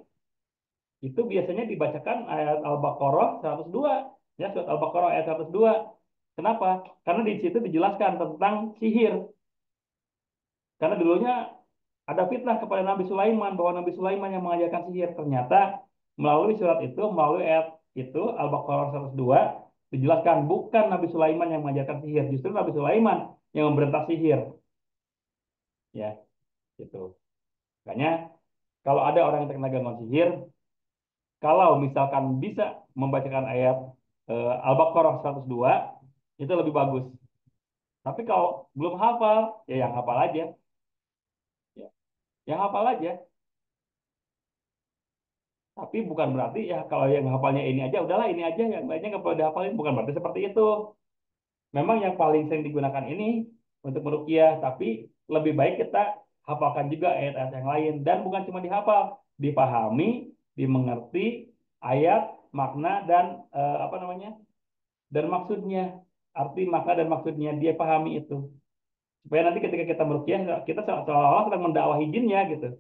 Speaker 1: itu biasanya dibacakan ayat Al-Baqarah 102. Ya, surat Al-Baqarah ayat 102. Kenapa? Karena di situ dijelaskan tentang sihir. Karena dulunya ada fitnah kepada Nabi Sulaiman bahwa Nabi Sulaiman yang mengajarkan sihir. Ternyata melalui surat itu, melalui ayat itu, Al-Baqarah 102, dijelaskan bukan Nabi Sulaiman yang mengajarkan sihir, justru Nabi Sulaiman yang memberantas sihir. Ya, gitu. Makanya kalau ada orang yang terkena gangguan sihir, kalau misalkan bisa membacakan ayat Al-Baqarah 102, itu lebih bagus. Tapi kalau belum hafal, ya yang hafal aja. Ya, yang hafal aja. Tapi bukan berarti ya kalau yang hafalnya ini aja, udahlah ini aja, yang lainnya nggak perlu dihafalin. Bukan berarti seperti itu. Memang yang paling sering digunakan ini untuk meruqyah, tapi lebih baik kita hafalkan juga ayat-ayat yang lain. Dan bukan cuma dihafal, dipahami, dimengerti ayat, makna, dan apa namanya, dan maksudnya. Arti, makna, dan maksudnya, dia pahami itu. Supaya nanti ketika kita meruqyah, kita seolah-olah sedang mendakwahi jinnya gitu.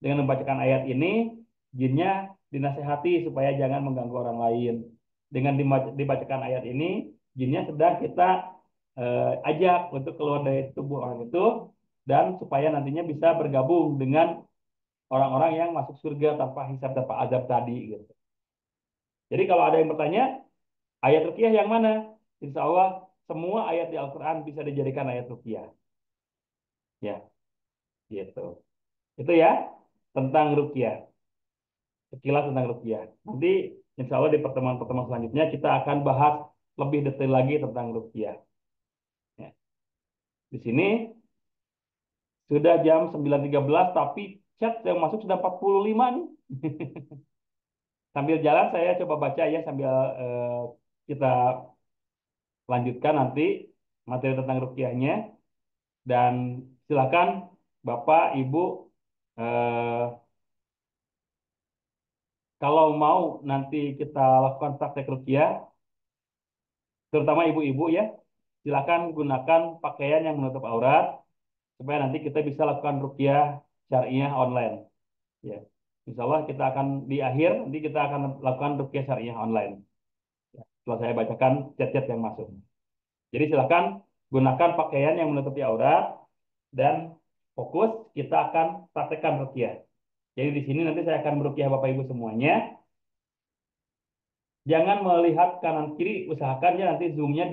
Speaker 1: Dengan membacakan ayat ini, jinnya dinasehati supaya jangan mengganggu orang lain. Dengan dibacakan ayat ini, jinnya sedang kita ajak untuk keluar dari tubuh orang itu dan supaya nantinya bisa bergabung dengan orang-orang yang masuk surga tanpa hisab tanpa azab tadi gitu. Jadi kalau ada yang bertanya, ayat ruqyah yang mana? Insya Allah semua ayat di Al-Quran bisa dijadikan ayat ruqyah. Ya, gitu. Itu ya tentang ruqyah. Sekilas tentang ruqyah. Nanti insya Allah di pertemuan-pertemuan selanjutnya kita akan bahas lebih detail lagi tentang ruqyah. Ya. Di sini sudah jam 9.13 tapi chat yang masuk sudah 45 nih. Sambil jalan saya coba baca ya sambil kita lanjutkan nanti materi tentang ruqyahnya dan silakan Bapak, Ibu eh, kalau mau nanti kita lakukan praktek ruqyah terutama ibu-ibu ya, silakan gunakan pakaian yang menutup aurat supaya nanti kita bisa lakukan ruqyah syariah online. Ya, Insya Allah kita akan di akhir nanti kita akan lakukan ruqyah syariah online. Ya, setelah saya bacakan chat-chat yang masuk. Jadi silakan gunakan pakaian yang menutupi aurat dan fokus kita akan praktekkan ruqyah. Jadi di sini nanti saya akan meruqyah Bapak Ibu semuanya. Jangan melihat kanan kiri, usahakan ya nanti zoomnya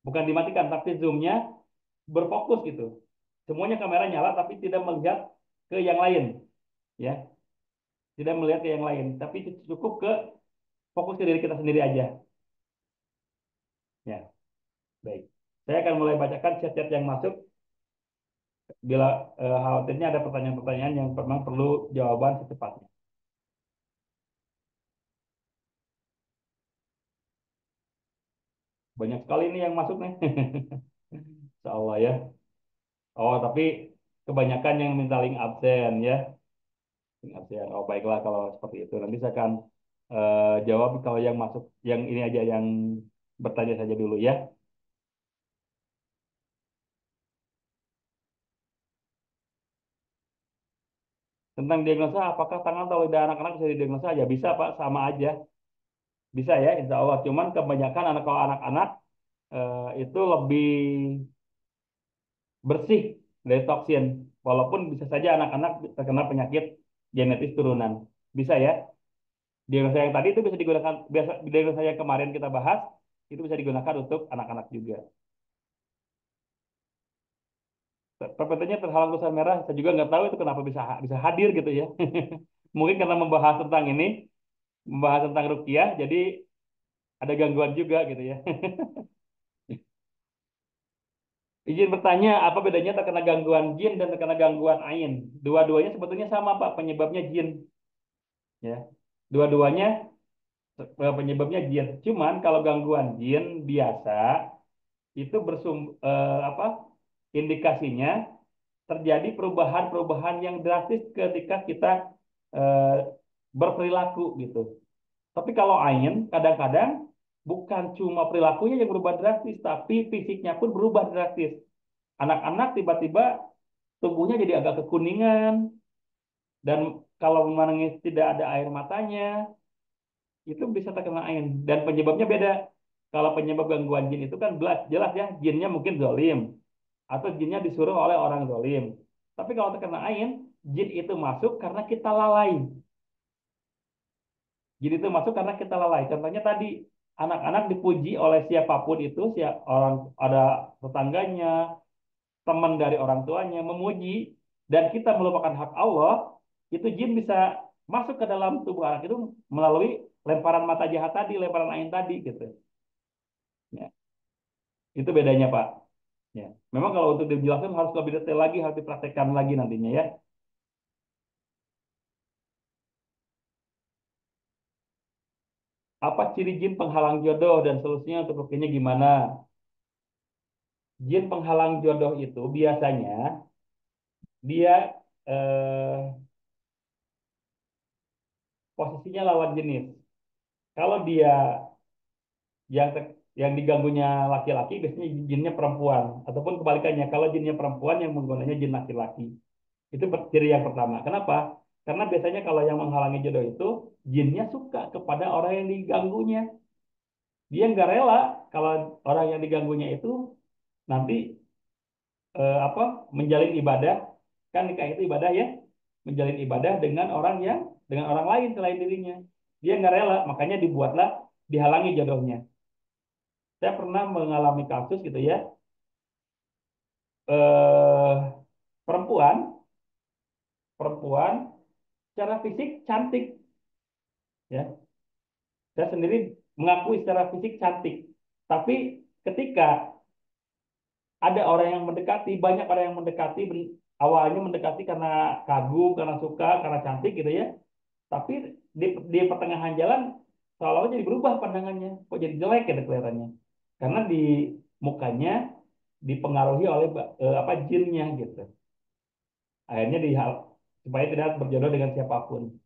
Speaker 1: bukan dimatikan, tapi zoomnya berfokus gitu. Semuanya kamera nyala tapi tidak melihat ke yang lain, ya. Tidak melihat ke yang lain, tapi cukup ke fokus ke diri kita sendiri aja. Ya, baik. Saya akan mulai bacakan chat-chat yang masuk. Bila khawatirnya ada pertanyaan-pertanyaan yang memang perlu jawaban secepatnya. Banyak sekali ini yang masuk nih. Insya Allah ya. Oh, tapi kebanyakan yang minta link absen ya. Link absen. Oh, baiklah kalau seperti itu. Nanti saya akan jawab kalau yang masuk, yang ini aja yang bertanya saja dulu ya. Tentang diagnosa, apakah tangan atau lidah anak-anak bisa didiagnosa? Ya bisa Pak, sama aja. Bisa ya, insya Allah. Cuman kebanyakan kalau anak-anak itu lebih bersih dari toksin. Walaupun bisa saja anak-anak terkena penyakit genetis turunan. Bisa ya. Diagnosa yang tadi itu bisa digunakan, biasa diagnosa yang kemarin kita bahas, itu bisa digunakan untuk anak-anak juga. Perpetenya terhalang tulisan merah, saya juga nggak tahu itu kenapa bisa bisa hadir gitu ya. Mungkin karena membahas tentang ini, membahas tentang rukiah, jadi ada gangguan juga gitu ya. Izin bertanya, apa bedanya terkena gangguan jin dan terkena gangguan ain? Dua-duanya sebetulnya sama, Pak, penyebabnya jin. Ya, dua-duanya penyebabnya jin. Cuman kalau gangguan jin biasa itu apa? Indikasinya terjadi perubahan-perubahan yang drastis ketika kita eh, berperilaku gitu. Tapi kalau ain kadang-kadang bukan cuma perilakunya yang berubah drastis, tapi fisiknya pun berubah drastis. Anak-anak tiba-tiba tubuhnya jadi agak kekuningan dan kalau menangis tidak ada air matanya, itu bisa terkena ain dan penyebabnya beda. Kalau penyebab gangguan jin itu kan jelas, jelas ya, jinnya mungkin zolim atau jinnya disuruh oleh orang zolim. Tapi kalau terkena ain, jin itu masuk karena kita lalai. Jin itu masuk karena kita lalai. Contohnya tadi, anak-anak dipuji oleh siapapun itu, siap orang ada tetangganya, teman dari orang tuanya memuji, dan kita melupakan hak Allah, itu jin bisa masuk ke dalam tubuh anak itu melalui lemparan mata jahat tadi, lemparan angin tadi gitu. Ya, itu bedanya Pak. Ya. Memang kalau untuk dijelaskan harus lebih detail lagi, harus dipraktekkan lagi nantinya ya. Apa ciri jin penghalang jodoh dan solusinya untuk rukiahnya gimana? Jin penghalang jodoh itu biasanya dia eh, posisinya lawan jenis. Kalau dia yang diganggunya laki-laki biasanya jinnya perempuan ataupun kebalikannya kalau jinnya perempuan yang menggunanya jin laki-laki itu ciri yang pertama. Kenapa? Karena biasanya kalau yang menghalangi jodoh itu jinnya suka kepada orang yang diganggunya. Dia nggak rela kalau orang yang diganggunya itu nanti apa menjalin ibadah, kan nikah itu ibadah ya, menjalin ibadah dengan orang lain selain dirinya. Dia nggak rela, makanya dibuatlah dihalangi jodohnya. Saya pernah mengalami kasus gitu ya, eh, perempuan perempuan secara fisik cantik ya. Saya sendiri mengakui secara fisik cantik. Tapi ketika ada orang yang mendekati, banyak orang yang mendekati, awalnya mendekati karena kagum, karena suka, karena cantik gitu ya. Tapi di pertengahan jalan seolah-olah jadi berubah pandangannya. Kok jadi jelek ya kelihatannya. Karena di mukanya dipengaruhi oleh apa jinnya gitu. Akhirnya supaya tidak berjodoh dengan siapapun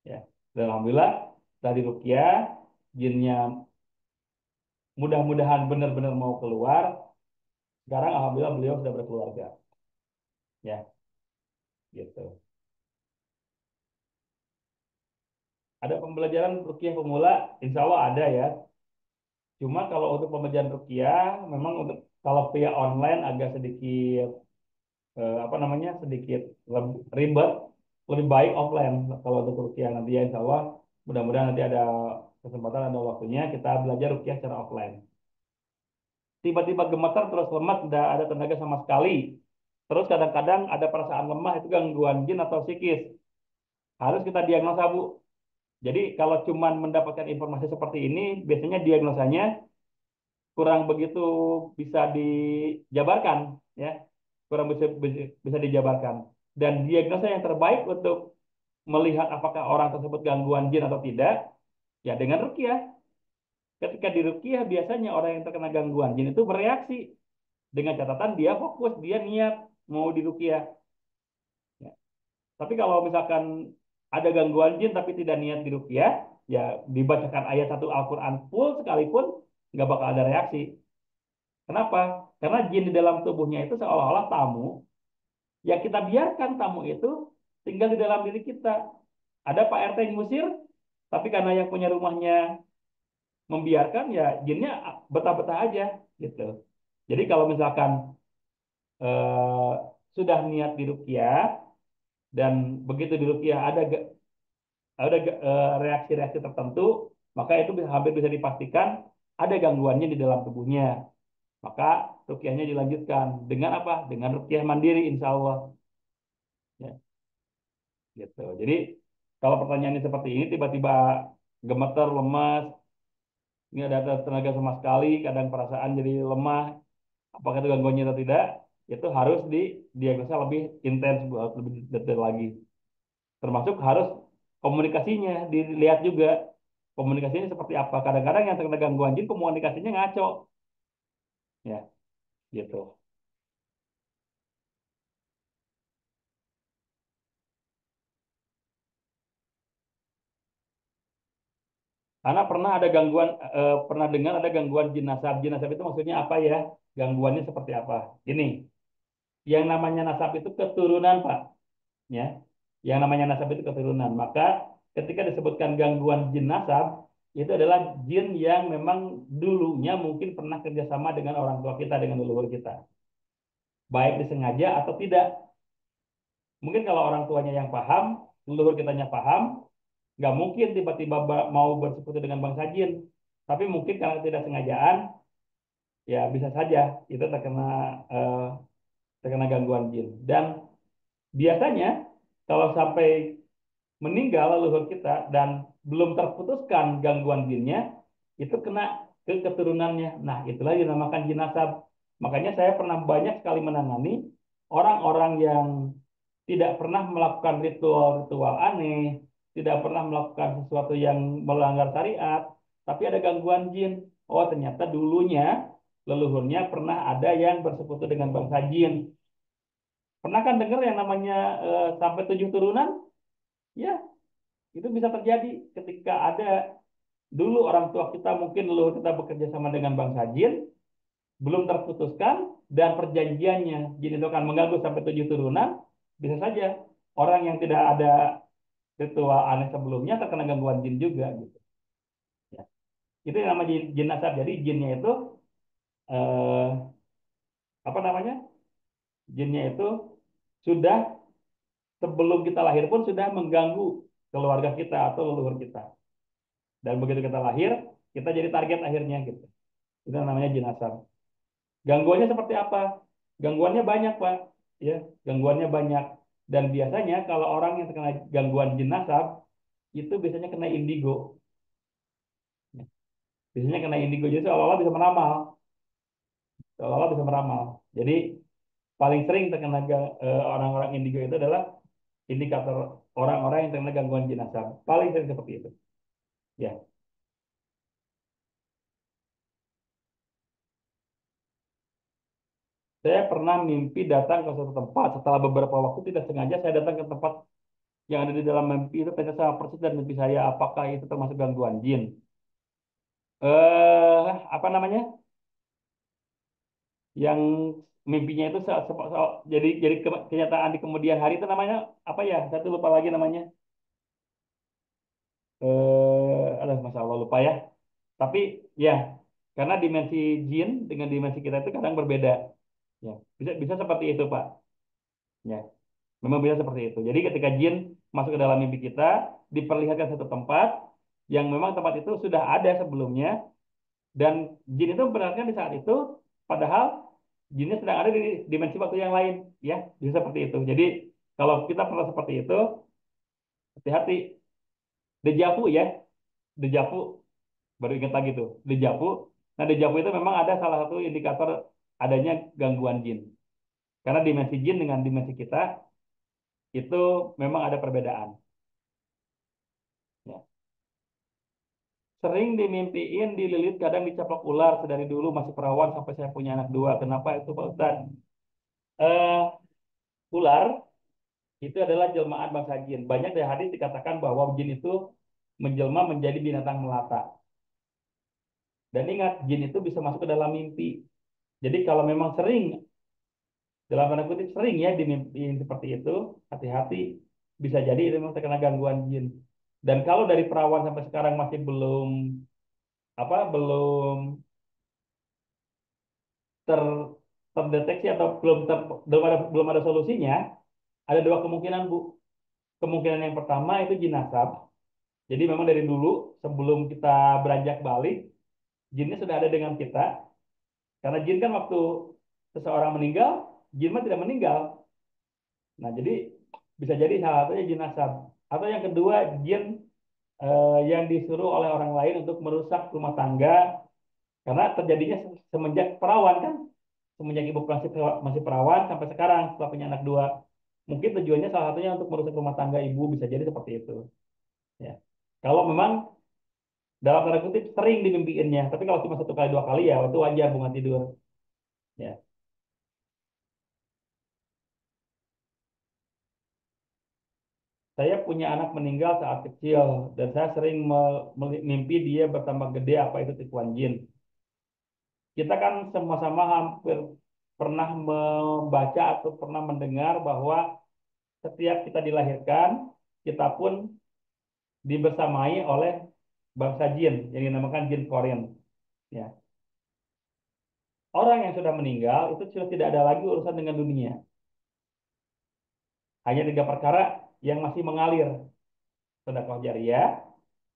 Speaker 1: ya. Dan alhamdulillah dari rukyah jinnya mudah-mudahan benar-benar mau keluar. Sekarang alhamdulillah beliau sudah berkeluarga ya gitu. Ada pembelajaran rukyah pemula, insya Allah ada ya. Cuma kalau untuk pembelajaran rukyah memang untuk kalau via online agak sedikit apa namanya sedikit ribet, lebih baik offline kalau untuk rukyah nanti ya insya Allah mudah-mudahan nanti ada kesempatan ada waktunya kita belajar rukyah secara offline. Tiba-tiba gemetar terus lemas tidak ada tenaga sama sekali. Terus kadang-kadang ada perasaan lemah itu gangguan jin atau psikis. Harus kita diagnosa Bu. Jadi kalau cuma mendapatkan informasi seperti ini biasanya diagnosanya kurang begitu bisa dijabarkan, ya, kurang bisa dijabarkan. Dan diagnosa yang terbaik untuk melihat apakah orang tersebut gangguan jin atau tidak, ya dengan ruqyah. Ketika di ruqyah biasanya orang yang terkena gangguan jin itu bereaksi dengan catatan dia fokus, dia niat mau di ruqyah. Ya. Tapi kalau misalkan ada gangguan jin tapi tidak niat di ruqyah, ya dibacakan ayat satu Al-Quran full sekalipun nggak bakal ada reaksi. Kenapa? Karena jin di dalam tubuhnya itu seolah-olah tamu, ya kita biarkan tamu itu tinggal di dalam diri kita. Ada Pak RT yang ngusir, tapi karena yang punya rumahnya membiarkan, ya jinnya betah-betah aja gitu. Jadi kalau misalkan eh, sudah niat di ruqyah dan begitu di ruqyah ada reaksi-reaksi tertentu, maka itu hampir bisa dipastikan ada gangguannya di dalam tubuhnya. Maka ruqyahnya dilanjutkan dengan apa? Dengan ruqyah mandiri, insya Allah. Ya, gitu. Jadi kalau pertanyaannya seperti ini, tiba-tiba gemeter, lemas, nggak ada tenaga sama sekali, kadang perasaan jadi lemah, apakah itu gangguannya atau tidak, itu harus didiagnosa lebih intens, buat lebih detail lagi. Termasuk harus komunikasinya dilihat juga, komunikasinya seperti apa. Kadang-kadang yang terkena gangguan jin komunikasinya ngaco, ya gitu. Karena pernah dengar ada gangguan jin nasab. Jin nasab itu maksudnya apa ya? Gangguannya seperti apa? Ini, yang namanya nasab itu keturunan, Pak. Ya, yang namanya nasab itu keturunan. Maka ketika disebutkan gangguan jin nasab, itu adalah jin yang memang dulunya mungkin pernah kerjasama dengan orang tua kita, dengan leluhur kita, baik disengaja atau tidak. Mungkin kalau orang tuanya yang paham, leluhur kitanya paham, nggak mungkin tiba-tiba mau bersekutu dengan bangsa jin. Tapi mungkin karena tidak sengajaan, ya bisa saja itu eh, terkena gangguan jin. Dan biasanya kalau sampai meninggal leluhur kita dan belum terputuskan gangguan jinnya, itu kena ke keturunannya. Nah, itulah yang dinamakan jinasab. Makanya saya pernah banyak sekali menangani orang-orang yang tidak pernah melakukan ritual-ritual aneh, tidak pernah melakukan sesuatu yang melanggar syariat, tapi ada gangguan jin. Oh, ternyata dulunya leluhurnya pernah ada yang bersekutu dengan bangsa jin. Pernah kan dengar yang namanya sampai 7 turunan? Ya, itu bisa terjadi ketika ada dulu orang tua kita, mungkin leluhur kita bekerja sama dengan bangsa jin, belum terputuskan, dan perjanjiannya jin itu akan mengganggu sampai 7 turunan, bisa saja orang yang tidak ada ritual aneh sebelumnya terkena gangguan jin juga gitu. Ya. Itu yang namanya jin nasab. Jadi jinnya itu eh, apa namanya? Jinnya itu sudah sebelum kita lahir pun sudah mengganggu keluarga kita atau leluhur kita. Dan begitu kita lahir, kita jadi target akhirnya gitu. Itu namanya jin nasab. Gangguannya seperti apa? Gangguannya banyak, Pak. Ya, gangguannya banyak. Dan biasanya kalau orang yang terkena gangguan jin nasab, itu biasanya kena indigo. Ya, biasanya kena indigo. Jadi seolah-olah bisa meramal. Seolah-olah bisa meramal. Jadi paling sering terkena orang-orang indigo itu adalah indikator orang-orang yang terkena gangguan jin nasab. Paling sering seperti itu. Ya, saya pernah mimpi datang ke suatu tempat. Setelah beberapa waktu tidak sengaja saya datang ke tempat yang ada di dalam mimpi itu, ternyata sama persis dan mimpi saya. Apakah itu termasuk gangguan jin? Apa namanya? Yang mimpinya itu jadi kenyataan di kemudian hari, itu namanya apa ya? Saya tuh lupa lagi namanya. Aduh, Masya Allah lupa ya. Tapi ya, karena dimensi jin dengan dimensi kita itu kadang berbeda. Ya, bisa bisa seperti itu, Pak. Ya, memang bisa seperti itu. Jadi ketika jin masuk ke dalam mimpi kita, diperlihatkan satu tempat yang memang tempat itu sudah ada sebelumnya, dan jin itu berangkat di saat itu, padahal jinnya sedang ada di dimensi waktu yang lain, ya bisa seperti itu. Jadi kalau kita pernah seperti itu, hati-hati. Dejavu ya, dejavu, baru ingat lagi tuh, dejavu. Nah, dejavu itu memang ada salah satu indikator adanya gangguan jin. Karena dimensi jin dengan dimensi kita itu memang ada perbedaan. Ya. Sering dimimpiin, dililit, kadang dicaplok ular sedari dulu masih perawan sampai saya punya anak dua. Kenapa itu Pak Ustadz? Ular itu adalah jelmaan bangsa jin. Banyak dari hadis dikatakan bahwa jin itu menjelma menjadi binatang melata. Dan ingat, jin itu bisa masuk ke dalam mimpi. Jadi kalau memang sering, dalam tanda kutip sering ya dimimpiin seperti itu, hati-hati. Bisa jadi itu memang terkena gangguan jin. Dan kalau dari perawan sampai sekarang masih belum belum ter, terdeteksi atau belum ada solusinya, ada dua kemungkinan Bu. Kemungkinan yang pertama itu jinasab. Jadi memang dari dulu sebelum kita beranjak balik, jinnya sudah ada dengan kita. Karena jin kan waktu seseorang meninggal, jin mah tidak meninggal. Nah, jadi bisa jadi salah satunya jin asab. Atau yang kedua, jin yang disuruh oleh orang lain untuk merusak rumah tangga karena terjadinya semenjak perawan kan, semenjak ibu masih perawan sampai sekarang setelah punya anak dua. Mungkin tujuannya salah satunya untuk merusak rumah tangga ibu, bisa jadi seperti itu. Ya. Kalau memang dalam tanda kutip sering dimimpiinnya, tapi kalau cuma satu kali dua kali ya itu wajar bunga tidur. Ya. Saya punya anak meninggal saat kecil dan saya sering mimpi dia bertambah gede, apa itu tipuan jin. Kita kan sama-sama hampir pernah membaca atau pernah mendengar bahwa setiap kita dilahirkan, kita pun dibersamai oleh bangsa jin yang dinamakan jin Korean. Ya. Orang yang sudah meninggal itu sudah tidak ada lagi urusan dengan dunia. Hanya tiga perkara yang masih mengalir. Sedekah jariah,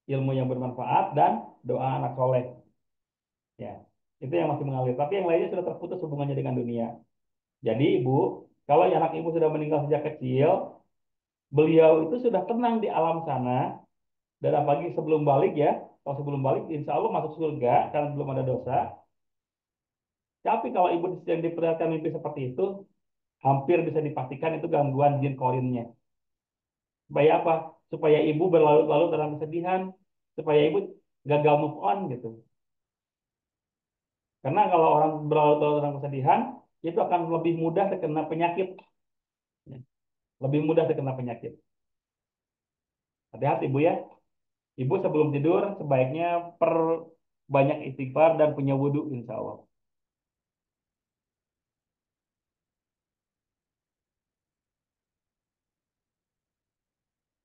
Speaker 1: ilmu yang bermanfaat, dan doa anak soleh. Ya, itu yang masih mengalir. Tapi yang lainnya sudah terputus hubungannya dengan dunia. Jadi ibu, kalau anak ibu sudah meninggal sejak kecil, beliau itu sudah tenang di alam sana, dan apalagi sebelum balik ya, kalau sebelum balik insya Allah masuk surga karena belum ada dosa. Tapi kalau ibu sedang diperlihatkan mimpi seperti itu, hampir bisa dipastikan itu gangguan jin korinnya. Supaya apa? Supaya ibu berlarut-larut dalam kesedihan, supaya ibu gagal move on gitu. Karena kalau orang berlarut-larut dalam kesedihan, itu akan lebih mudah terkena penyakit. Lebih mudah terkena penyakit. Hati-hati ibu ya. Ibu sebelum tidur sebaiknya banyak istighfar dan punya wudhu insya Allah.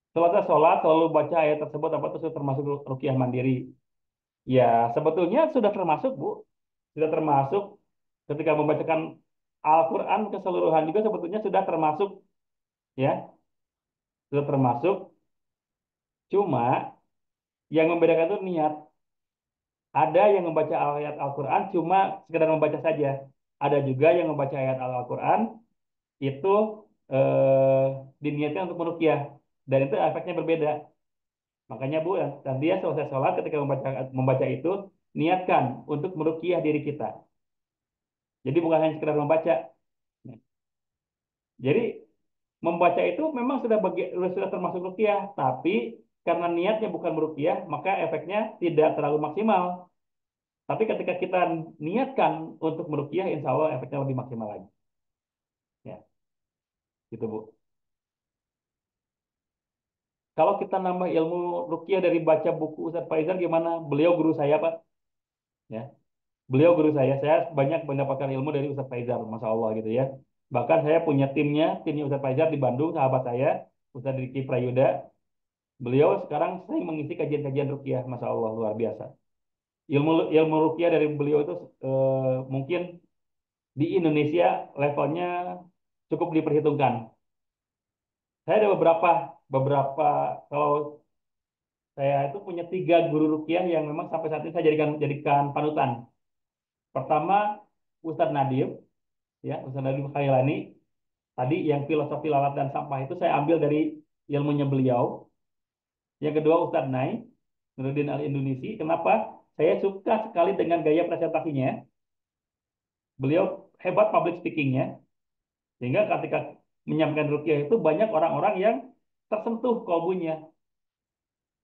Speaker 1: Selesai sholat selalu baca ayat tersebut apa itu termasuk ruqyah mandiri. Ya sebetulnya sudah termasuk Bu. Sudah termasuk ketika membacakan Al-Quran keseluruhan juga sebetulnya sudah termasuk ya. Sudah termasuk. Cuma yang membedakan itu niat. Ada yang membaca ayat Al-Quran cuma sekedar membaca saja. Ada juga yang membaca ayat Al-Quran itu eh, diniatkan untuk meruqyah dan itu efeknya berbeda. Makanya Bu, nanti ya selesai sholat ketika membaca itu niatkan untuk meruqyah diri kita. Jadi bukan hanya sekedar membaca. Jadi membaca itu memang sudah termasuk ruqyah, tapi karena niatnya bukan meruqyah, maka efeknya tidak terlalu maksimal. Tapi ketika kita niatkan untuk meruqyah, insya Allah efeknya lebih maksimal lagi. Ya, gitu Bu. Kalau kita nambah ilmu ruqyah dari baca buku Ustadz Faizal gimana? Beliau guru saya, Pak. Ya, beliau guru saya banyak mendapatkan ilmu dari Ustadz Faizal, Masya Allah gitu ya. Bahkan saya punya timnya Ustadz Faizal di Bandung, sahabat saya, Ustadz Diki Prayuda. Beliau sekarang sering mengisi kajian-kajian ruqyah, Masya Allah, luar biasa. Ilmu ilmu ruqyah dari beliau itu mungkin di Indonesia levelnya cukup diperhitungkan. Saya ada beberapa kalau saya itu punya tiga guru ruqyah yang memang sampai saat ini saya jadikan panutan. Pertama Ustadz Nadif, ya Ustadz Nadif Khailani. Tadi yang filosofi lalat dan sampah itu saya ambil dari ilmunya beliau. Yang kedua Ustadz Nai, Nuruddin Al Indonesia. Kenapa? Saya suka sekali dengan gaya presentasinya. Beliau hebat public speakingnya, sehingga ketika menyampaikan ruqyah itu banyak orang-orang yang tersentuh kalbunya.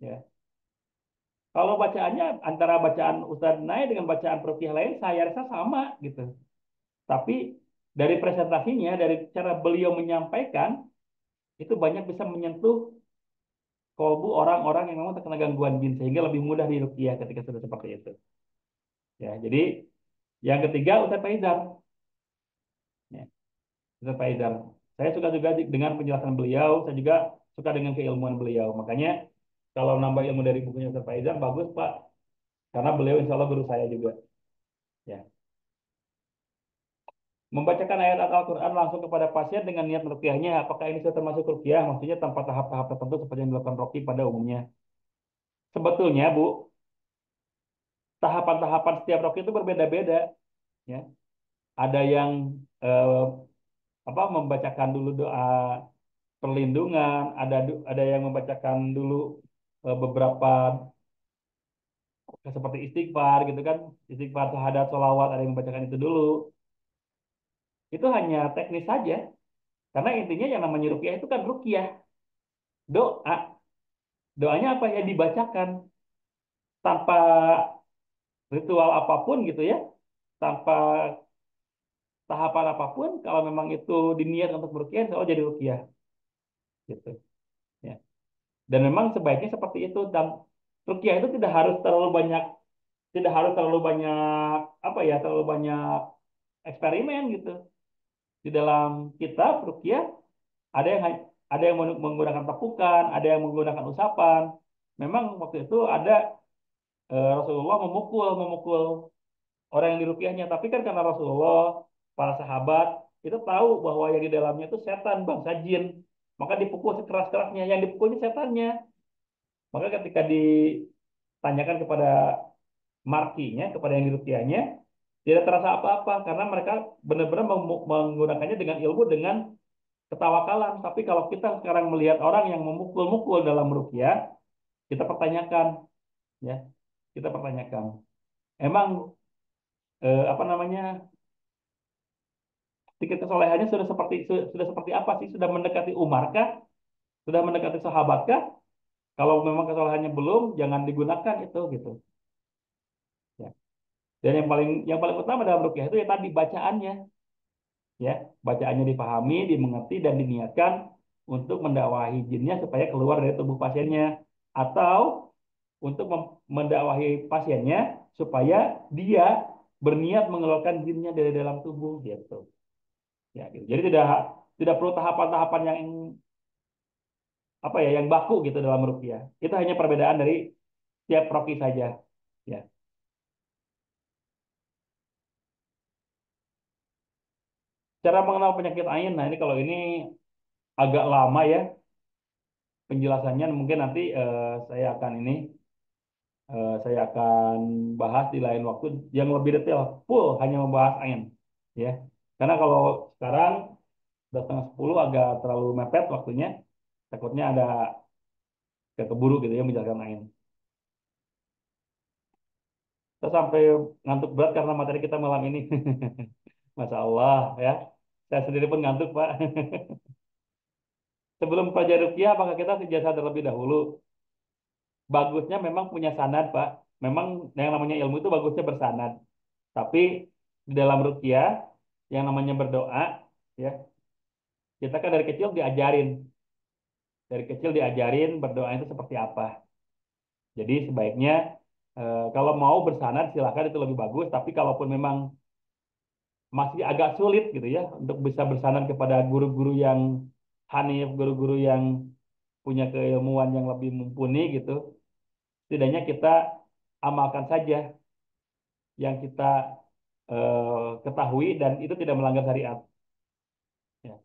Speaker 1: Ya. Kalau bacaannya antara bacaan Ustadz Nai dengan bacaan ruqyah lain, saya rasa sama gitu. Tapi dari presentasinya, dari cara beliau menyampaikan, itu banyak bisa menyentuh kalbu orang-orang yang memang terkena gangguan jin, sehingga lebih mudah diruqyah ketika sudah seperti itu. Ya, jadi yang ketiga Ustadz Faizal. Ya, Ustadz Faizal. Saya suka juga dengan penjelasan beliau, saya juga suka dengan keilmuan beliau. Makanya kalau nambah ilmu dari bukunya Ustadz Faizal, bagus Pak. Karena beliau insya Allah guru saya juga. Ya. Membacakan ayat Al-Quran langsung kepada pasien dengan niat meruqyahnya, apakah ini sudah termasuk ruqyah? Maksudnya tanpa tahap-tahap tertentu seperti yang dilakukan Roki pada umumnya. Sebetulnya, Bu, tahapan-tahapan setiap Roki itu berbeda-beda. Ya. Ada yang eh, membacakan dulu doa perlindungan, ada yang membacakan dulu beberapa seperti istighfar gitu kan, istighfar, syahadat, sholawat, ada yang membacakan itu dulu. Itu hanya teknis saja, karena intinya yang namanya ruqyah itu kan ruqyah, doa. Doanya apa ya dibacakan tanpa ritual apapun gitu ya, tanpa tahapan apapun. Kalau memang itu diniat untuk meruqyah, insya Allah jadi ruqyah gitu. Ya. Dan memang sebaiknya seperti itu. Dan ruqyah itu tidak harus terlalu banyak terlalu banyak eksperimen gitu. Di dalam kitab ruqyah ada yang ada yang menggunakan tepukan, ada yang menggunakan usapan. Memang waktu itu ada Rasulullah memukul memukul orang yang diruqyahnya. Tapi kan karena Rasulullah, para sahabat itu tahu bahwa yang di dalamnya itu setan, bangsa jin. Maka dipukul sekeras-kerasnya. Yang dipukulnya setannya. Maka ketika ditanyakan kepada markinya, kepada yang diruqyahnya, tidak terasa apa-apa karena mereka benar-benar menggunakannya dengan ilmu, dengan ketawakalan. Tapi kalau kita sekarang melihat orang yang memukul-mukul dalam ruqyah, kita pertanyakan, ya, kita pertanyakan, emang apa namanya, tingkat kesolehannya sudah seperti apa sih? Sudah mendekati Umar kah? Sudah mendekati sahabat kah? Kalau memang kesolehannya belum, jangan digunakan itu gitu. Ya. Dan yang paling utama dalam ruqyah itu ya tadi bacaannya, ya, bacaannya dipahami, dimengerti dan diniatkan untuk mendakwahi jinnya supaya keluar dari tubuh pasiennya, atau untuk mendakwahi pasiennya supaya dia berniat mengeluarkan jinnya dari dalam tubuh gitu. Ya, gitu. Jadi tidak tidak perlu tahapan-tahapan yang yang baku gitu dalam ruqyah. Itu hanya perbedaan dari tiap roki saja. Ya. Cara mengenal penyakit ain, nah ini kalau ini agak lama ya penjelasannya. Mungkin nanti saya akan bahas di lain waktu yang lebih detail, full hanya membahas ain. Ya. Karena kalau sekarang udah setengah 10 agak terlalu mepet waktunya. Takutnya ada keburu gitu ya menjelaskan ain. Saya sampai ngantuk berat karena materi kita malam ini. Masya Allah ya. Saya sendiri pun ngantuk, Pak. Sebelum pelajari ruqyah, apakah kita ijazah terlebih dahulu? Bagusnya memang punya sanad, Pak. Memang yang namanya ilmu itu bagusnya bersanad. Tapi di dalam ruqyah, yang namanya berdoa, ya, kita kan dari kecil diajarin. Dari kecil diajarin berdoa itu seperti apa. Jadi sebaiknya kalau mau bersanad silahkan, itu lebih bagus. Tapi kalaupun memang masih agak sulit gitu ya untuk bisa bersanad kepada guru-guru yang hanif, guru-guru yang punya keilmuan yang lebih mumpuni gitu, setidaknya kita amalkan saja yang kita ketahui dan itu tidak melanggar syariat. Ya,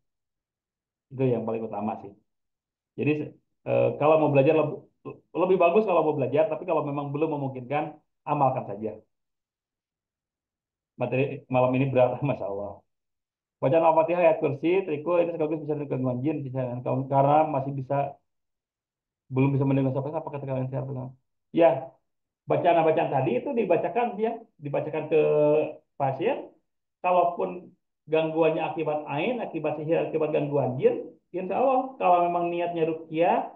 Speaker 1: itu yang paling utama sih. Jadi kalau mau belajar lebih bagus kalau mau belajar, tapi kalau memang belum memungkinkan, amalkan saja. Materi malam ini berat, masya Allah. Bacaan Al-Fatihah, ayat kursi, triko ini sekaligus bisa gangguan jin, bisa karena masih bisa belum bisa mendengar siapa apa kata kalian sehat. Ya, Bacaan-bacaan tadi itu dibacakan dia, dibacakan ke pasien. Kalaupun gangguannya akibat ain, akibat sihir, akibat gangguan jin, insya Allah kalau memang niatnya ruqyah,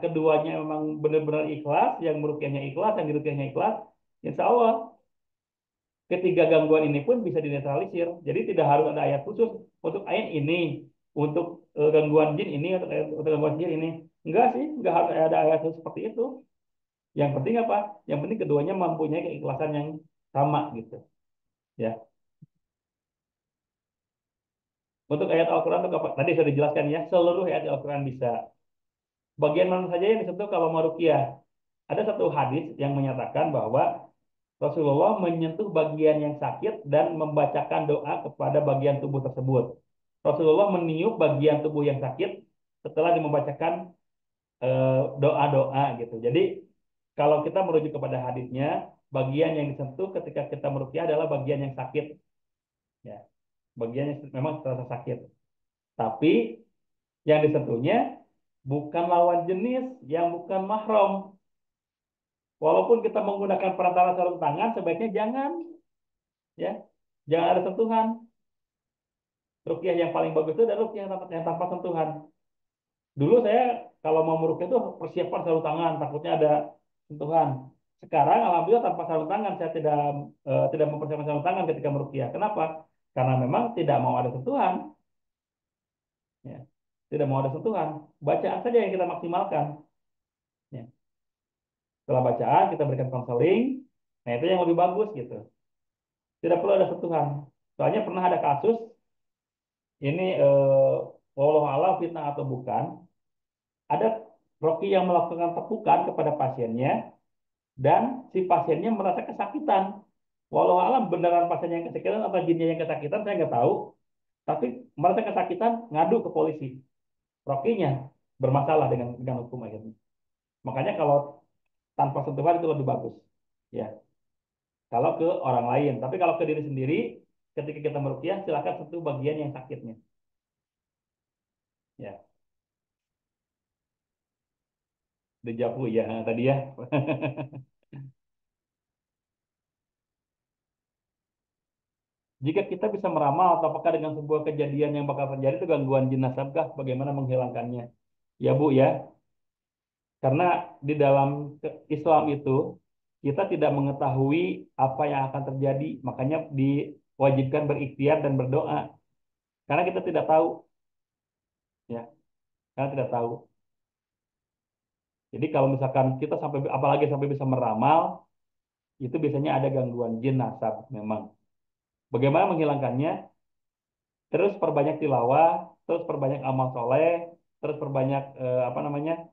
Speaker 1: keduanya memang benar-benar ikhlas, yang meruqyahnya ikhlas, yang diruqyahnya ikhlas, insya Allah ketiga gangguan ini pun bisa dinetralisir. Jadi tidak harus ada ayat khusus untuk ain ini, untuk gangguan jin ini, untuk gangguan sihir ini. Enggak sih, enggak harus ada ayat khusus seperti itu. Yang penting apa? Yang penting keduanya mempunyai keikhlasan yang sama gitu. Ya. Untuk ayat Al-Quran itu apa? Tadi sudah dijelaskan ya, seluruh ayat Al-Quran bisa. Bagian mana saja yang disentuh kalau mau ruqyah? Ada satu hadis yang menyatakan bahwa Rasulullah menyentuh bagian yang sakit dan membacakan doa kepada bagian tubuh tersebut. Rasulullah meniup bagian tubuh yang sakit setelah membacakan doa-doa gitu. Jadi kalau kita merujuk kepada hadisnya, bagian yang disentuh ketika kita meruqyah adalah bagian yang sakit, ya, bagian yang memang terasa sakit. Tapi yang disentuhnya bukan lawan jenis, yang bukan mahram. Walaupun kita menggunakan perantara sarung tangan, sebaiknya jangan, ya, jangan ada sentuhan. Ruqyah yang paling bagus itu adalah ruqyah yang tanpa sentuhan. Dulu saya kalau mau meruqyah itu persiapan sarung tangan, takutnya ada sentuhan. Sekarang alhamdulillah tanpa sarung tangan saya tidak mempersiapkan sarung tangan ketika meruqyah. Kenapa? Karena memang tidak mau ada sentuhan, ya. Tidak mau ada sentuhan. Bacaan saja yang kita maksimalkan, ya. Setelah bacaan kita berikan konseling. Nah, itu yang lebih bagus gitu. Tidak perlu ada sentuhan. Soalnya pernah ada kasus ini wallahu a'lam fitnah atau bukan, ada Rocky yang melakukan tepukan kepada pasiennya dan si pasiennya merasa kesakitan. Walau alam beneran pasiennya yang kesakitan atau jinnya yang kesakitan saya nggak tahu, tapi merasa kesakitan ngadu ke polisi. Rokinya bermasalah dengan hukum akhirnya. Makanya kalau tanpa sentuhan itu lebih bagus, ya. Kalau ke orang lain, tapi kalau ke diri sendiri, ketika kita meruqyah silakan sentuh bagian yang sakitnya, ya. Dejavu ya tadi ya. Jika kita bisa meramal atau apakah dengan sebuah kejadian yang bakal terjadi itu gangguan jin nasabkah, bagaimana menghilangkannya? Ya Bu ya, karena di dalam Islam itu kita tidak mengetahui apa yang akan terjadi, makanya diwajibkan berikhtiar dan berdoa. Karena kita tidak tahu, ya, karena tidak tahu. Jadi kalau misalkan kita sampai apalagi sampai bisa meramal, itu biasanya ada gangguan jin nasab memang. Bagaimana menghilangkannya? Terus perbanyak tilawah, terus perbanyak amal soleh, terus perbanyak apa namanya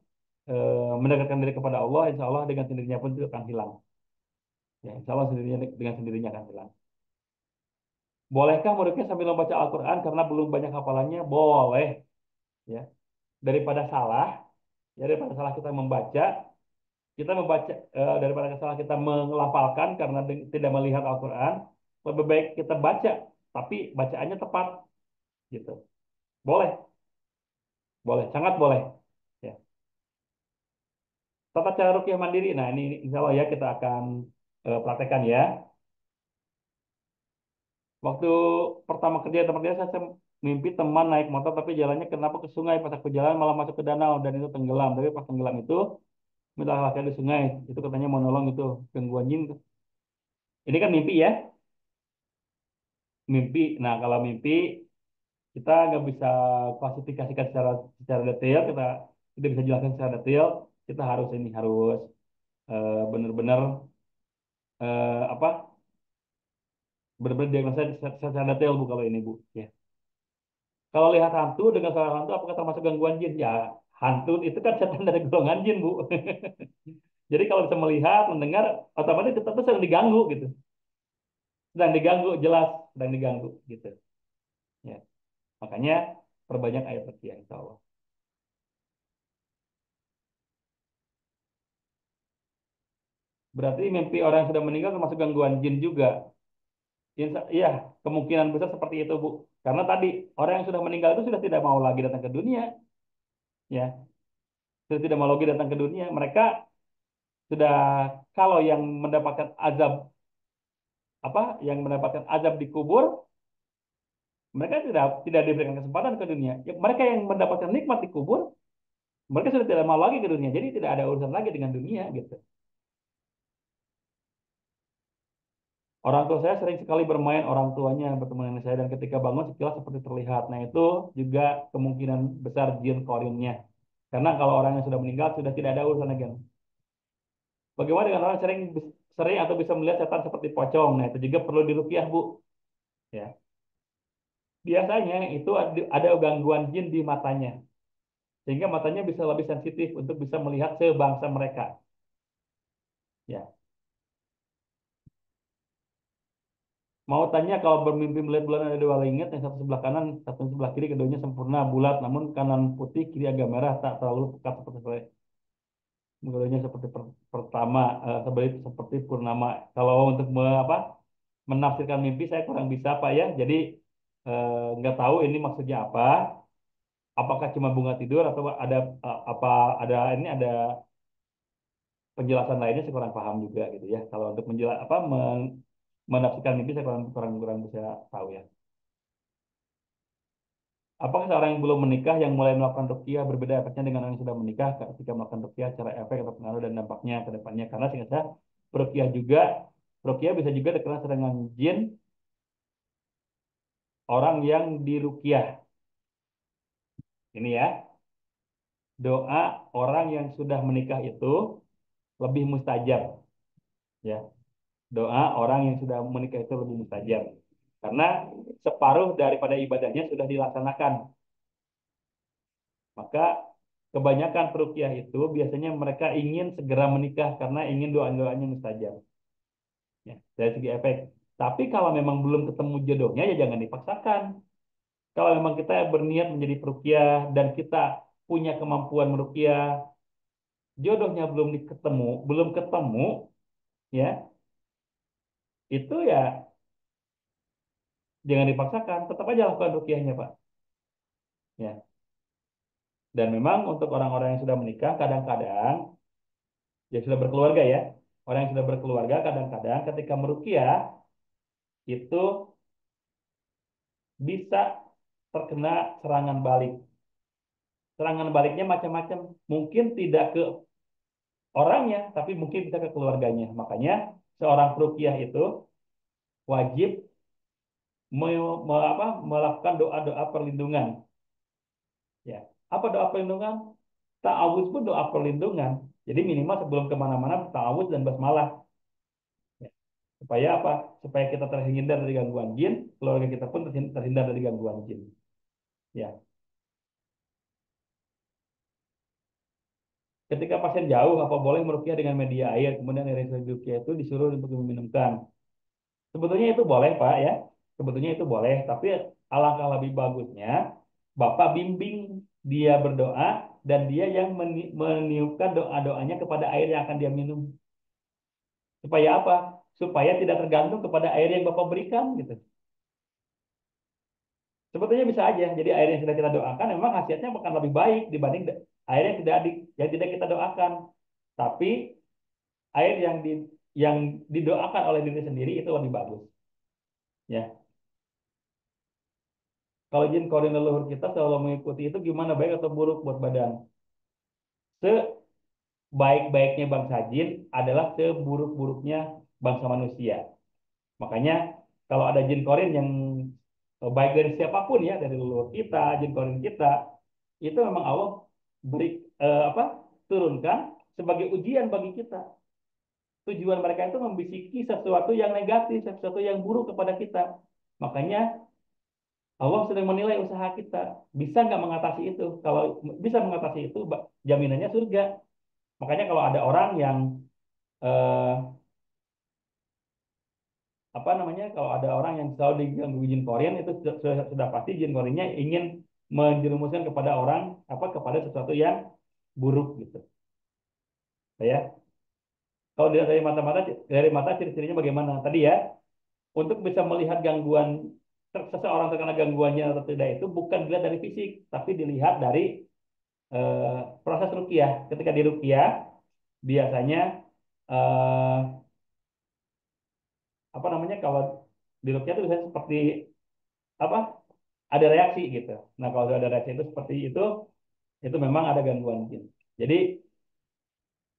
Speaker 1: mendekatkan diri kepada Allah, insya Allah dengan sendirinya pun itu akan hilang. Ya, insya Allah sendirinya dengan sendirinya akan hilang. Bolehkah muridnya sambil membaca Al-Quran karena belum banyak hafalannya? Boleh, ya. Daripada salah, ya daripada salah kita membaca daripada salah kita melafalkan karena tidak melihat Al-Quran, lebih baik kita baca, tapi bacaannya tepat, gitu. Boleh, boleh, sangat boleh. Ya. Tata cara ruqyah mandiri. Nah, ini insya Allah ya kita akan praktekkan ya. Waktu pertama kerja di tempat dia saya mimpi teman naik motor tapi jalannya kenapa ke sungai pas aku jalan malah masuk ke danau dan itu tenggelam. Tapi pas tenggelam itu minta laki di sungai. Itu katanya mau nolong itu gangguan jin. Ini kan mimpi ya, mimpi. Nah kalau mimpi kita nggak bisa klasifikasikan secara detail. Kita tidak bisa jelaskan secara detail. Kita harus harus benar-benar apa benar-benar diagnosa secara detail Bu kalau ini Bu. Ya. Kalau lihat hantu dengan suara hantu apakah termasuk gangguan jin? Ya, hantu itu kan setan dari golongan jin, Bu. Jadi kalau bisa melihat, mendengar, otomatis kita tuh sedang diganggu gitu. Sedang diganggu, jelas sedang diganggu gitu. Ya. Makanya perbanyak ayat ruqyah insya Allah. Berarti mimpi orang yang sudah meninggal termasuk gangguan jin juga. Iya, kemungkinan besar seperti itu, Bu. Karena tadi orang yang sudah meninggal itu sudah tidak mau lagi datang ke dunia, ya. Sudah tidak mau lagi datang ke dunia. Mereka Sudah kalau yang mendapatkan azab apa yang mendapatkan azab di kubur, mereka tidak diberikan kesempatan ke dunia. Ya, mereka yang mendapatkan nikmat di kubur, mereka sudah tidak mau lagi ke dunia. Jadi tidak ada urusan lagi dengan dunia gitu. Orang tua saya sering sekali bermain orang tuanya bertemu dengan saya dan ketika bangun sekilas seperti terlihat. Nah itu juga kemungkinan besar jin korinnya. Karena kalau orang yang sudah meninggal sudah tidak ada urusan lagi. Bagaimana dengan orang sering sering atau bisa melihat setan seperti pocong? Nah itu juga perlu diruqyah Bu. Ya, biasanya itu ada gangguan jin di matanya sehingga matanya bisa lebih sensitif untuk bisa melihat sebangsa mereka. Ya, mau tanya kalau bermimpi melihat bulan ada dua langit, yang satu sebelah kanan, satu sebelah kiri, keduanya sempurna bulat, namun kanan putih, kiri agak merah, tak terlalu pekat seperti keduanya seperti pertama, seperti purnama. Kalau untuk menafsirkan mimpi saya kurang bisa Pak ya, jadi nggak tahu ini maksudnya apa. Apakah cuma bunga tidur atau ada apa ada penjelasan lainnya saya kurang paham juga gitu ya. Kalau untuk menafsirkan mimpi saya kurang kurang kurang bisa tahu ya. Apakah seorang yang belum menikah yang mulai melakukan ruqyah berbeda efeknya dengan orang yang sudah menikah ketika melakukan ruqyah secara efek atau pengaruh dan dampaknya ke depannya? Karena seingat saya ruqyah juga ruqyah bisa juga dikenal dengan jin orang yang diruqyah. Ini ya, doa orang yang sudah menikah itu lebih mustajab ya. Doa orang yang sudah menikah itu lebih mustajab. Karena separuh daripada ibadahnya sudah dilaksanakan. Maka kebanyakan peruqyah itu biasanya mereka ingin segera menikah karena ingin doa-doanya mustajab. Ya, dari segi efek. Tapi kalau memang belum ketemu jodohnya ya jangan dipaksakan. Kalau memang kita berniat menjadi peruqyah dan kita punya kemampuan meruqyah, jodohnya belum ketemu, ya itu ya jangan dipaksakan, tetap aja lakukan ruqyahnya Pak. Ya. Dan memang untuk orang-orang yang sudah menikah kadang-kadang yang sudah berkeluarga ya, orang yang sudah berkeluarga kadang-kadang ketika meruqyah itu bisa terkena serangan balik. Serangan baliknya macam-macam. Mungkin tidak ke orangnya, tapi mungkin bisa ke keluarganya. Makanya seorang peruqyah itu wajib melakukan doa-doa perlindungan. Ya, apa doa perlindungan? Ta'awuz pun doa perlindungan. Jadi minimal sebelum kemana-mana ta'awuz dan basmalah. Ya. Supaya apa? Supaya kita terhindar dari gangguan jin, keluarga kita pun terhindar dari gangguan jin. Ya. Ketika pasien jauh, apa boleh meruqyah dengan media air? Kemudian air yang diruqyah itu disuruh untuk diminumkan. Sebetulnya itu boleh, Pak ya. Sebetulnya itu boleh, tapi alangkah lebih bagusnya Bapak bimbing dia berdoa dan dia yang meniupkan doa-doanya kepada air yang akan dia minum. Supaya apa? Supaya tidak tergantung kepada air yang Bapak berikan gitu. Sebetulnya bisa aja. Jadi air yang sudah kita doakan memang hasilnya akan lebih baik dibanding air yang tidak kita doakan. Tapi air yang didoakan oleh diri sendiri itu lebih bagus. Ya, kalau jin korin leluhur kita selalu mengikuti itu gimana baik atau buruk buat badan? Sebaik-baiknya bangsa jin adalah seburuk-buruknya bangsa manusia. Makanya kalau ada jin korin yang baik dari siapapun ya, dari leluhur kita, jin korin kita, itu memang Allah beri turunkan sebagai ujian bagi kita. Tujuan mereka itu membisiki sesuatu yang negatif, sesuatu yang buruk kepada kita. Makanya Allah sedang menilai usaha kita. Bisa nggak mengatasi itu? Kalau bisa mengatasi itu, jaminannya surga. Makanya kalau ada orang yang eh, apa namanya, kalau ada orang yang selalu diganggu jin korean itu sudah pasti jin koreannya ingin menjerumuskan kepada orang kepada sesuatu yang buruk gitu. Ya. Kalau dilihat dari mata ciri-cirinya bagaimana? Tadi ya, untuk bisa melihat gangguan seseorang terkena gangguannya atau tidak itu bukan dilihat dari fisik, tapi dilihat dari proses ruqyah. Ketika di ruqyah biasanya eh, apa namanya kalau di ruqyah itu biasanya seperti apa? Ada reaksi gitu. Nah, kalau ada reaksi itu seperti itu memang ada gangguan jin. Jadi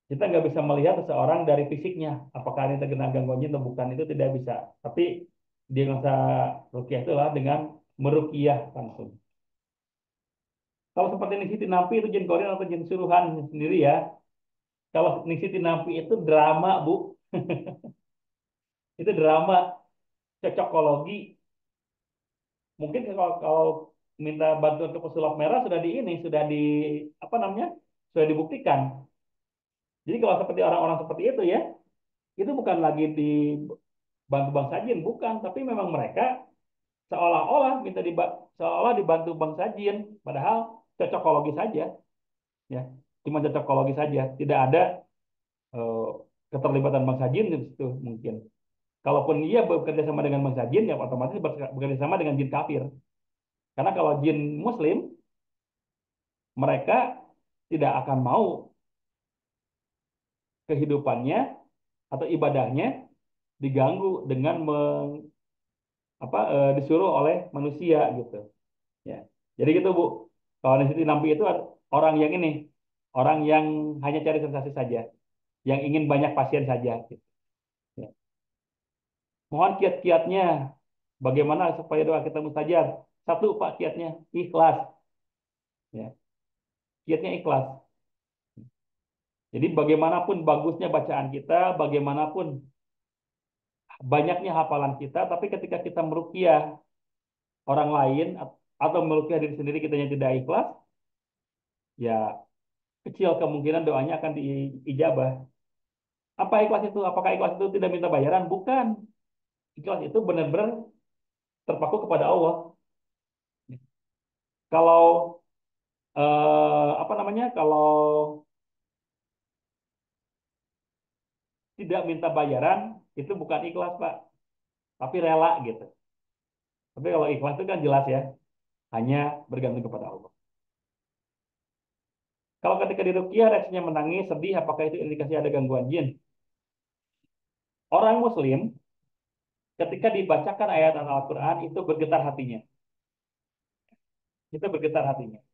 Speaker 1: kita nggak bisa melihat seseorang dari fisiknya, apakah ini terkena gangguan jin atau bukan itu tidak bisa. Tapi diagnosa ruqyah itulah dengan meruqyah langsung. Kalau seperti Nishiti Nampi itu jin Korea atau jin suruhan sendiri ya. Kalau Nishiti Nampi itu drama, Bu. Itu drama cocokologi. Mungkin kalau minta bantuan ke pesulap merah sudah di ini, sudah di apa namanya? Sudah dibuktikan. Jadi kalau seperti orang-orang seperti itu ya, itu bukan lagi dibantu bangsa jin, bukan, tapi memang mereka seolah-olah seolah dibantu bangsa jin, padahal cocokologi saja, ya, cuma cocokologi saja, tidak ada eh, keterlibatan bangsa jin di situ mungkin. Kalaupun ia bekerja sama dengan bangsa jin, ya otomatis bekerja sama dengan jin kafir. Karena kalau jin Muslim, mereka tidak akan mau kehidupannya atau ibadahnya diganggu dengan disuruh oleh manusia gitu. Ya. Jadi gitu Bu. Kalau Siti Nampi itu orang yang ini, orang yang hanya cari sensasi saja, yang ingin banyak pasien saja. Gitu. Ya. Mohon kiat-kiatnya, bagaimana supaya doa kita mustajab. Satu Pak kiatnya, ikhlas. Ya. Kiatnya ikhlas. Jadi bagaimanapun bagusnya bacaan kita, bagaimanapun banyaknya hafalan kita, tapi ketika kita meruqyah orang lain atau meruqyah diri sendiri kita yang tidak ikhlas, ya kecil kemungkinan doanya akan diijabah. Apa ikhlas itu? Apakah ikhlas itu tidak minta bayaran? Bukan. Ikhlas itu benar-benar terpaku kepada Allah. Kalau apa namanya? Kalau tidak minta bayaran itu bukan ikhlas, Pak, tapi rela gitu. Tapi kalau ikhlas itu kan jelas ya, hanya bergantung kepada Allah. Kalau ketika diruqyah reaksinya menangis, sedih, apakah itu indikasi ada gangguan jin? Orang Muslim ketika dibacakan ayat Al-Quran itu bergetar hatinya. Itu bergetar hatinya.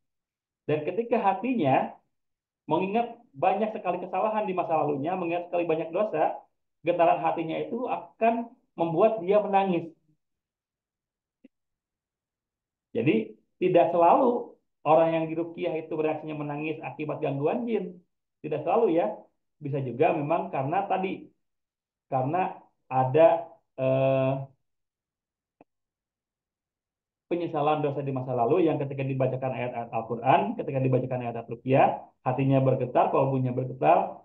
Speaker 1: Dan ketika hatinya mengingat banyak sekali kesalahan di masa lalunya, mengingat sekali banyak dosa, getaran hatinya itu akan membuat dia menangis. Jadi tidak selalu orang yang diruqyah itu bereaksinya menangis akibat gangguan jin. Tidak selalu ya. Bisa juga memang karena ada eh, penyesalan dosa di masa lalu yang ketika dibacakan ayat-ayat Al-Quran, ketika dibacakan ayat-ayat ruqyah, hatinya bergetar, kalbunya bergetar,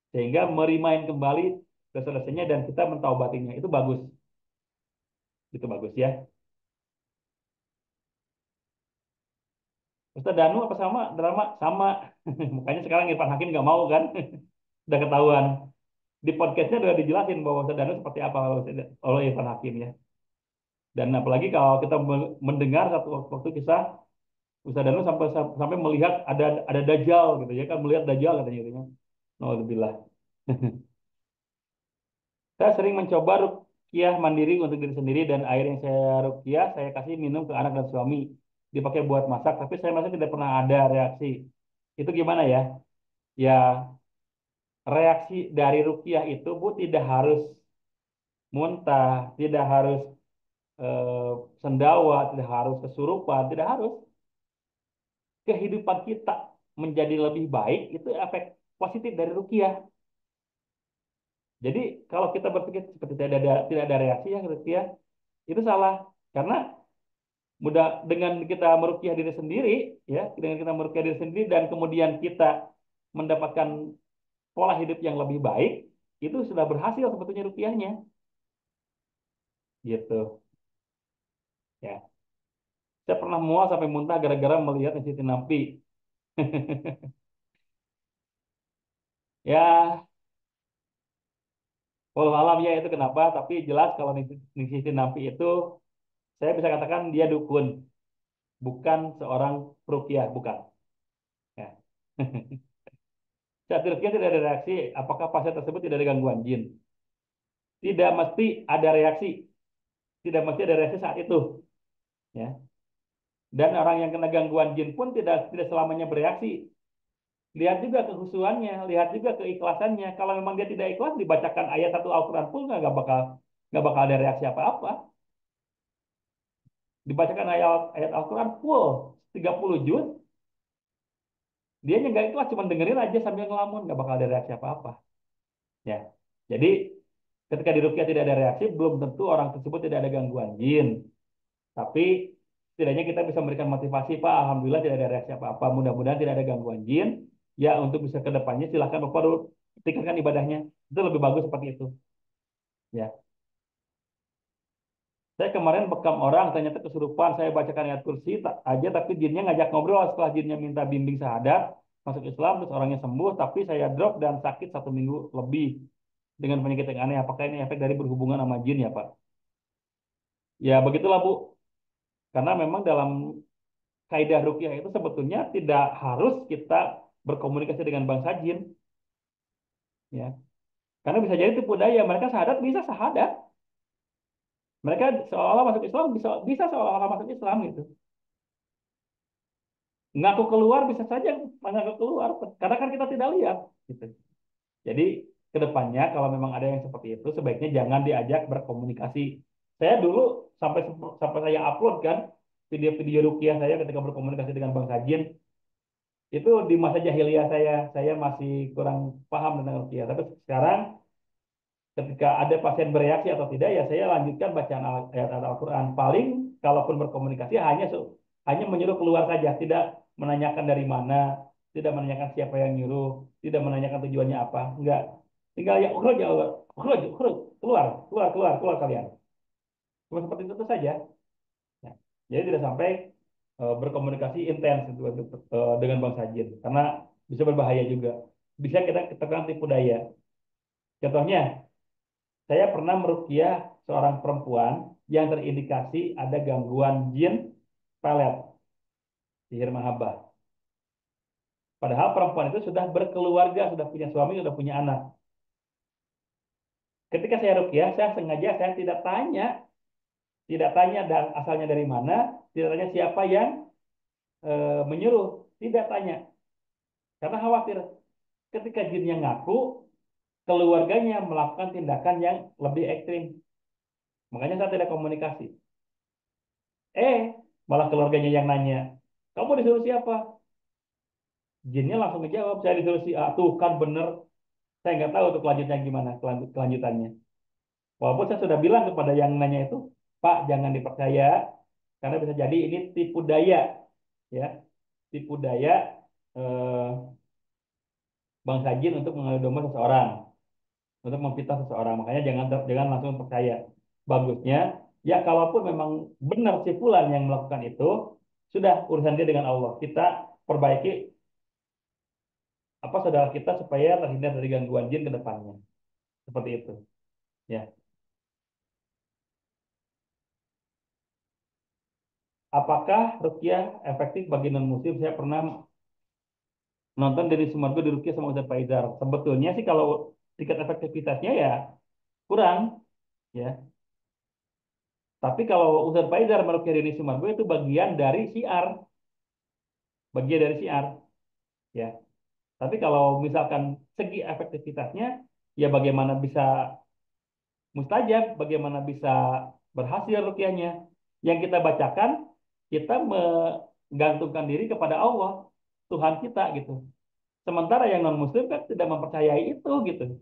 Speaker 1: sehingga merimain kembali dosa-dosanya dan kita mentaubatinya. Itu bagus. Itu bagus ya. Ustaz Danu apa sama drama? Sama. Makanya sekarang Irfan Hakim nggak mau kan? Udah ketahuan. Di podcastnya udah dijelasin bahwa Ustaz Danu seperti apa oleh Irfan Hakim ya. Dan apalagi kalau kita mendengar satu waktu kisah Ustaz Danu sampai sampai melihat ada dajjal gitu ya kan, melihat dajjal katanya gitu ya. Alhamdulillah. Saya sering mencoba ruqyah mandiri untuk diri sendiri dan air yang saya ruqyah saya kasih minum ke anak dan suami. Dipakai buat masak, tapi saya merasa tidak pernah ada reaksi. Itu gimana ya? Ya, reaksi dari ruqyah itu Bu tidak harus muntah, tidak harus eh, sendawa, tidak harus kesurupan, tidak harus. Kehidupan kita menjadi lebih baik itu efek positif dari ruqyah. Jadi kalau kita berpikir seperti tidak ada reaksi ya ruqyah, itu salah. Karena mudah dengan kita meruqyah diri sendiri, ya, dengan kita meruqyah diri sendiri dan kemudian kita mendapatkan pola hidup yang lebih baik, itu sudah berhasil sebetulnya ruqyahnya, gitu. Ya, saya pernah mual sampai muntah gara-gara melihat Siti Nampi. Ya, walau alam ya itu kenapa, tapi jelas kalau Siti Nampi itu saya bisa katakan dia dukun, bukan seorang peruqyah, bukan. Ya. Saat diruqyah tidak ada reaksi, apakah pasien tersebut tidak ada gangguan jin? Tidak mesti ada reaksi, tidak mesti ada reaksi saat itu, ya. Dan orang yang kena gangguan jin pun tidak tidak selamanya bereaksi. Lihat juga kehusuannya, lihat juga keikhlasannya. Kalau memang dia tidak ikhlas, dibacakan ayat satu Al-Quran pun nggak bakal ada reaksi apa-apa. Dibacakan ayat Al-Quran full 30 juz, dia nggak ikhlas, cuma dengerin aja sambil ngelamun, nggak bakal ada reaksi apa-apa. Ya, jadi ketika di ruqyah tidak ada reaksi, belum tentu orang tersebut tidak ada gangguan jin. Tapi setidaknya kita bisa memberikan motivasi, Pak, Alhamdulillah tidak ada reaksi apa-apa. Mudah-mudahan tidak ada gangguan jin. Ya, untuk bisa ke depannya silahkan Bapak dulu tingkatkan ibadahnya. Itu lebih bagus seperti itu. Ya, saya kemarin bekam orang ternyata kesurupan. Saya bacakan ayat kursi aja, tapi jinnya ngajak ngobrol. Setelah jinnya minta bimbing syahadat, masuk Islam, terus orangnya sembuh. Tapi saya drop dan sakit 1 minggu lebih dengan penyakit yang aneh. Apakah ini efek dari berhubungan sama jin ya, Pak? Ya, begitulah, Bu. Karena memang dalam kaidah ruqyah itu sebetulnya tidak harus kita berkomunikasi dengan bangsa jin, ya. Karena bisa jadi tipu daya, mereka syahadat bisa syahadat, mereka seolah-olah masuk Islam bisa bisa seolah-olah masuk Islam gitu. Ngaku keluar bisa saja ngaku keluar, karena kan kita tidak lihat gitu. Jadi kedepannya kalau memang ada yang seperti itu sebaiknya jangan diajak berkomunikasi. Saya dulu sampai sampai saya upload kan video-video ruqyah saya ketika berkomunikasi dengan bangsa jin. Itu di masa jahiliyah saya masih kurang paham tentang ruqyah. Tapi sekarang ketika ada pasien bereaksi atau tidak, ya saya lanjutkan bacaan ayat Al-Quran. Paling kalaupun berkomunikasi hanya menyuruh keluar saja, tidak menanyakan dari mana, tidak menanyakan siapa yang nyuruh, tidak menanyakan tujuannya apa, enggak. Tinggal ya ukhruj, ya ukhruj, ukhruj, keluar, keluar, keluar, keluar kalian. Cuma seperti itu saja. Ya. Jadi tidak sampai berkomunikasi intens gitu, dengan bangsa jin, karena bisa berbahaya juga. Bisa kita terkena tipu daya. Contohnya, saya pernah meruqyah seorang perempuan yang terindikasi ada gangguan jin pelet, sihir mahabbah. Padahal perempuan itu sudah berkeluarga, sudah punya suami, sudah punya anak. Ketika saya ruqyah, saya sengaja saya tidak tanya dan asalnya dari mana, tidak tanya siapa yang menyuruh, tidak tanya. Karena khawatir ketika jinnya ngaku, keluarganya melakukan tindakan yang lebih ekstrim. Makanya saya tidak komunikasi. Eh, malah keluarganya yang nanya, kamu disuruh siapa? Jinnya langsung menjawab, saya disuruh si A. Tuh kan bener, saya nggak tahu untuk kelanjutannya gimana, kelanjutannya. Walaupun saya sudah bilang kepada yang nanya itu, Pak, jangan dipercaya, karena bisa jadi ini tipu daya, ya, tipu daya eh, bangsa jin untuk mengambil domba seseorang, untuk memfitnah seseorang. Makanya jangan langsung percaya. Bagusnya, ya kalaupun memang benar si fulan yang melakukan itu, sudah urusan dia dengan Allah. Kita perbaiki apa saudara kita supaya terhindar dari gangguan jin ke depannya. Seperti itu. Ya. Apakah ruqyah efektif bagi non muslim? Saya pernah nonton dari Sumargo di ruqyah sama Ustaz Faizar. Sebetulnya sih kalau tingkat efektivitasnya ya kurang, ya. Tapi kalau Ustaz Faizar meruqyah dari Sumargo itu bagian dari syiar, ya. Tapi kalau misalkan segi efektivitasnya, ya bagaimana bisa mustajab, bagaimana bisa berhasil ruqyahnya. Yang kita bacakan, kita menggantungkan diri kepada Allah, Tuhan kita gitu. Sementara yang non muslim kan tidak mempercayai itu gitu.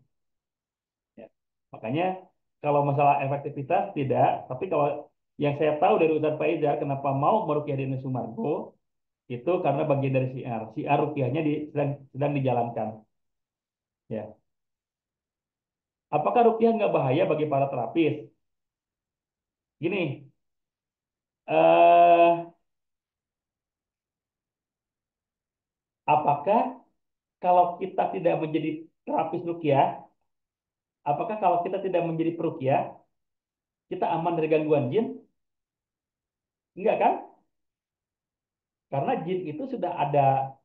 Speaker 1: Ya. Makanya kalau masalah efektivitas tidak, tapi kalau yang saya tahu dari Ustadz Faiza kenapa mau meruqyah di Sumargo itu karena bagian dari syiar. Syiar ruqyahnya sedang dijalankan. Ya. Apakah ruqyah nggak bahaya bagi para terapis? Gini, eh, apakah kalau kita tidak menjadi terapis ruqyah, apakah kalau kita tidak menjadi peruqyah, kita aman dari gangguan jin? Enggak kan? Karena jin itu sudah ada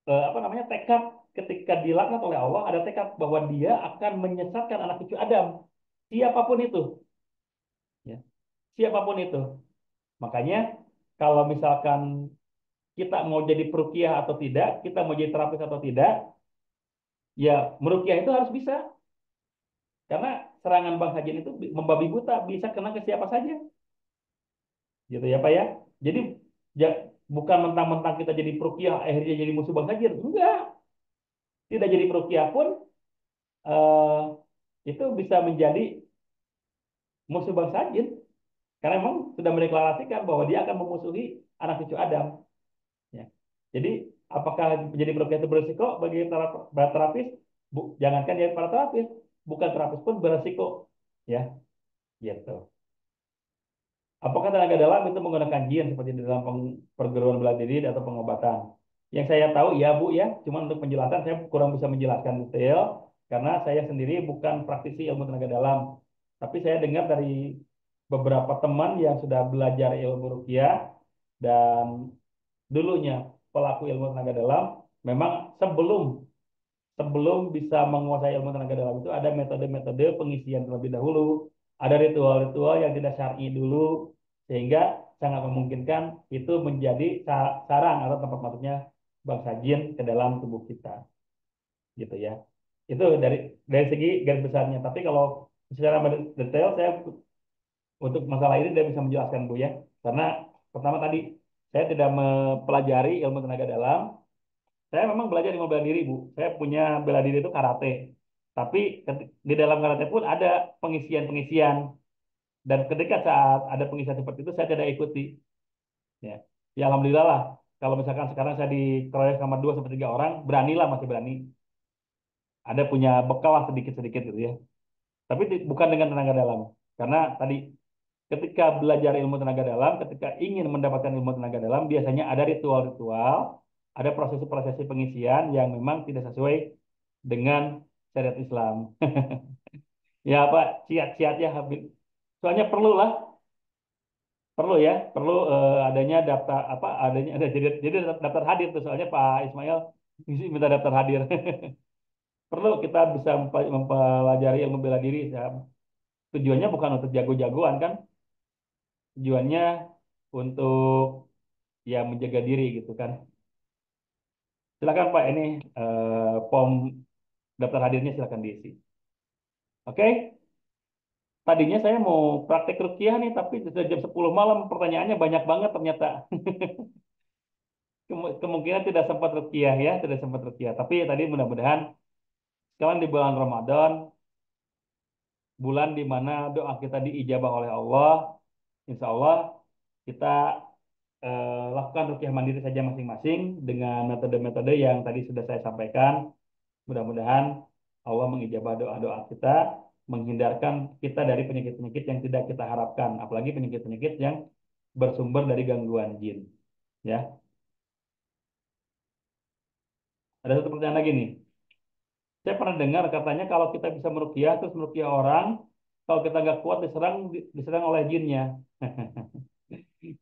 Speaker 1: apa namanya tekad ketika dilaknat oleh Allah ada tekad bahwa dia akan menyesatkan anak cucu Adam siapapun itu ya siapapun itu makanya kalau misalkan kita mau jadi perukiah atau tidak kita mau jadi terapis atau tidak ya merukiah itu harus bisa karena serangan bangsa jin itu membabi buta bisa kena ke siapa saja gitu ya Pak ya jadi ya, bukan mentang-mentang kita jadi perukiah akhirnya jadi musuh bangsa jin enggak tidak jadi perukiah pun eh, itu bisa menjadi musuh bangsa jin karena memang sudah mendeklarasikan bahwa dia akan memusuhi anak cucu Adam ya. Jadi apakah menjadi perukiah itu berisiko bagi para terapis jangankan jadi para terapis bukan terapis pun berisiko ya gitu. Apakah tenaga dalam itu menggunakan jin seperti di dalam perguruan bela diri atau pengobatan? Yang saya tahu ya Bu ya, cuma untuk penjelasan saya kurang bisa menjelaskan detail karena saya sendiri bukan praktisi ilmu tenaga dalam. Tapi saya dengar dari beberapa teman yang sudah belajar ilmu ruqyah dan dulunya pelaku ilmu tenaga dalam, memang sebelum sebelum bisa menguasai ilmu tenaga dalam itu ada metode-metode pengisian terlebih dahulu, ada ritual-ritual yang tidak syar'i dulu, sehingga sangat memungkinkan itu menjadi sarang atau tempat masuknya bangsa jin ke dalam tubuh kita, gitu ya. Itu dari segi garis besarnya. Tapi kalau secara detail saya untuk masalah ini tidak bisa menjelaskan Bu ya, karena pertama tadi saya tidak mempelajari ilmu tenaga dalam, saya memang belajar ilmu bela diri, Bu. Saya punya bela diri itu karate. Tapi di dalam karate pun ada pengisian-pengisian. Dan ketika saat ada pengisian seperti itu, saya tidak ikuti. Ya, ya alhamdulillah lah. Kalau misalkan sekarang saya dikeroyok sama 2 sampai 3 orang, beranilah masih berani. Ada punya bekal lah sedikit-sedikit gitu ya. Tapi bukan dengan tenaga dalam. Karena tadi ketika belajar ilmu tenaga dalam, ketika ingin mendapatkan ilmu tenaga dalam, biasanya ada ritual-ritual, ada prosesi-prosesi pengisian yang memang tidak sesuai dengan syariat Islam. Ya Pak, siat-siat ya Habib. Soalnya perlu ya, perlu adanya daftar apa adanya ada jadi daftar hadir tuh soalnya Pak Ismail minta daftar hadir. Perlu kita bisa mempelajari ilmu bela diri ya. Tujuannya bukan untuk jago-jagoan kan, tujuannya untuk ya menjaga diri gitu kan. Silakan Pak ini form daftar hadirnya silakan diisi. Oke, tadinya saya mau praktek rukiah nih tapi sudah jam 10 malam pertanyaannya banyak banget ternyata. Kemungkinan tidak sempat rukiah ya, tidak sempat rukiah. Tapi tadi mudah-mudahan sekarang di bulan Ramadan, bulan di mana doa kita diijabah oleh Allah, insya Allah kita lakukan rukiah mandiri saja masing-masing dengan metode-metode yang tadi sudah saya sampaikan. Mudah-mudahan Allah mengijabah doa-doa kita, menghindarkan kita dari penyakit-penyakit yang tidak kita harapkan, apalagi penyakit-penyakit yang bersumber dari gangguan jin. Ya, ada satu pertanyaan lagi nih. Saya pernah dengar katanya kalau kita bisa meruqyah terus meruqyah orang, kalau kita nggak kuat diserang oleh jinnya.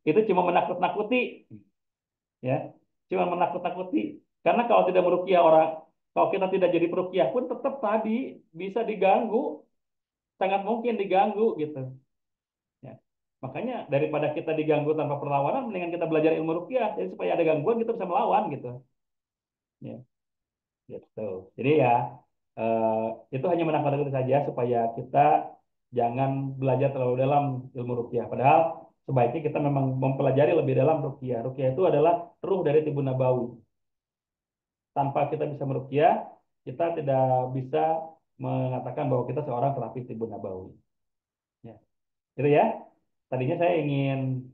Speaker 1: Itu cuma menakut-nakuti, ya, cuma menakut-nakuti. Karena kalau tidak meruqyah orang, kalau kita tidak jadi peruqyah pun tetap tadi bisa diganggu, sangat mungkin diganggu gitu. Ya. Makanya daripada kita diganggu tanpa perlawanan, mendingan kita belajar ilmu ruqyah, jadi supaya ada gangguan kita bisa melawan gitu. Ya, gitu. Jadi ya eh, itu hanya menakut-nakuti saja supaya kita jangan belajar terlalu dalam ilmu ruqyah. Padahal sebaiknya kita memang mempelajari lebih dalam ruqyah. Ruqyah itu adalah ruh dari tibu nabawi. Tanpa kita bisa meruqyah, kita tidak bisa mengatakan bahwa kita seorang terapis tibu nabawi. Ya. Itu ya. Tadinya saya ingin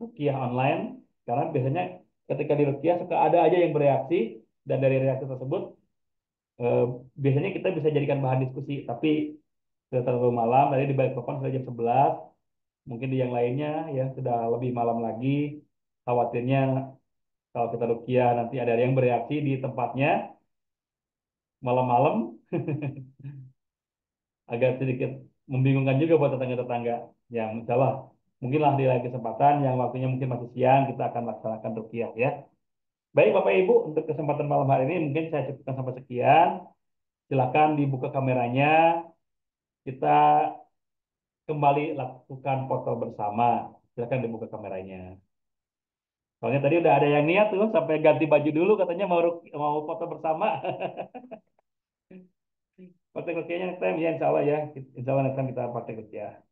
Speaker 1: ruqyah online karena biasanya ketika di ruqyah suka ada aja yang bereaksi dan dari reaksi tersebut eh, biasanya kita bisa jadikan bahan diskusi. Tapi sudah terlalu malam, tadi di Balikpapan sudah jam 11, mungkin di yang lainnya ya sudah lebih malam lagi. Khawatirnya kalau kita ruqyah nanti ada yang bereaksi di tempatnya malam-malam agak sedikit membingungkan juga buat tetangga-tetangga. Ya, insyaallah mungkinlah di lain kesempatan yang waktunya mungkin masih siang kita akan laksanakan ruqyah ya. Baik Bapak Ibu, untuk kesempatan malam hari ini mungkin saya cukupkan sampai sekian. Silakan dibuka kameranya. Kita kembali lakukan foto bersama. Silakan dibuka kameranya. Soalnya tadi udah ada yang niat tuh sampai ganti baju dulu katanya mau foto bersama. Praktek rukiahnya next time ya insya Allah ya. Insya Allah next time kita praktek rukiah.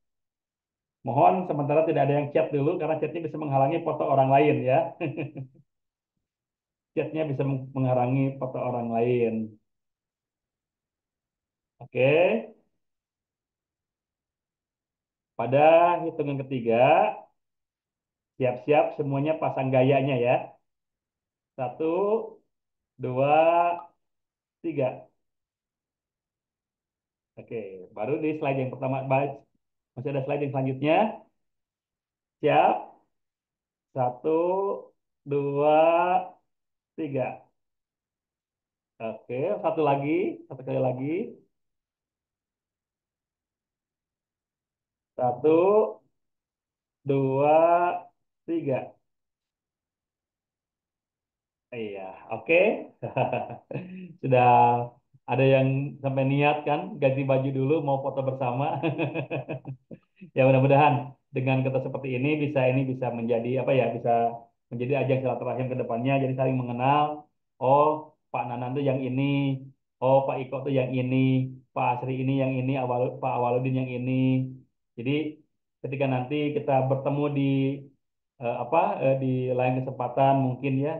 Speaker 1: Mohon sementara tidak ada yang chat dulu karena chatnya bisa menghalangi foto orang lain ya. Chatnya bisa menghalangi foto orang lain. Oke, pada hitungan ketiga, siap-siap semuanya pasang gayanya ya. Satu, dua, tiga. Oke, baru di slide yang pertama. Masih ada slide yang selanjutnya. Siap. Satu, dua, tiga. Oke, satu lagi. Satu kali lagi. Satu, dua, tiga. Iya, oke. Sudah ada yang sampai niat kan ganti baju dulu mau foto bersama. Ya mudah-mudahan dengan kata seperti ini bisa menjadi apa ya bisa menjadi ajang silaturahim ke depannya jadi saling mengenal. Oh Pak Nanan tuh yang ini, oh Pak Iko tuh yang ini, Pak Asri ini yang ini, Pak Awaludin yang ini. Jadi ketika nanti kita bertemu di di lain kesempatan mungkin ya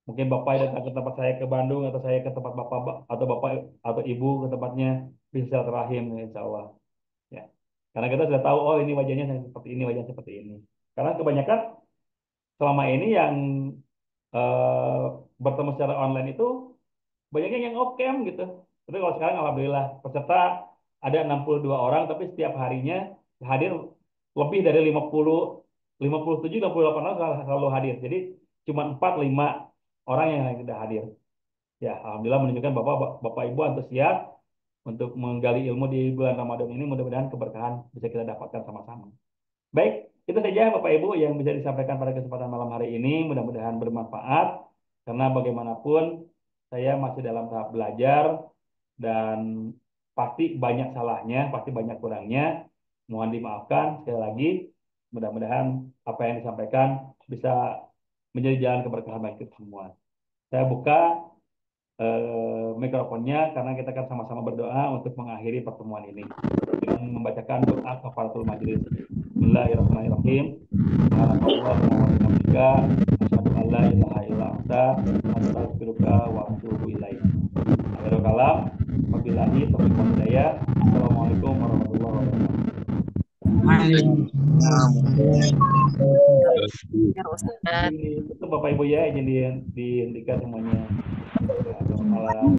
Speaker 1: mungkin Bapak datang ke tempat saya ke Bandung atau saya ke tempat atau Bapak atau Ibu ke tempatnya bisa silaturahim insya Allah. Ya. Karena kita sudah tahu, oh ini wajahnya seperti ini, wajahnya seperti ini. Karena kebanyakan selama ini yang eh, bertemu secara online itu banyaknya yang off cam gitu. Tapi kalau sekarang alhamdulillah peserta ada 62 orang, tapi setiap harinya hadir lebih dari 57, 68 orang selalu hadir. Jadi cuma 4, 5 orang yang tidak hadir. Ya, alhamdulillah menunjukkan Bapak Ibu antusias untuk menggali ilmu di bulan Ramadan ini. Mudah-mudahan keberkahan bisa kita dapatkan sama-sama. Baik, itu saja Bapak Ibu yang bisa disampaikan pada kesempatan malam hari ini. Mudah-mudahan bermanfaat karena bagaimanapun saya masih dalam tahap belajar dan pasti banyak salahnya, pasti banyak kurangnya. Mohon dimaafkan sekali lagi. Mudah-mudahan apa yang disampaikan bisa menjadi jalan keberkahan bagi kita semua. Saya buka mikrofonnya karena kita akan sama-sama berdoa untuk mengakhiri pertemuan ini dengan membacakan doa kafaratul majelis. Bismillahirrahmanirrahim. Subhanallah wa bihamdika asyhadu an la ilaha illa anta astaghfiruka wa atubu ilaik. Akhirul kalam. Wabillahi taufiq wal hidayah. Assalamualaikum warahmatullahi wabarakatuh.
Speaker 2: Ya, Ustaz.
Speaker 1: Itu Bapak Ibu ya, izin dihentikan semuanya. Selamat malam.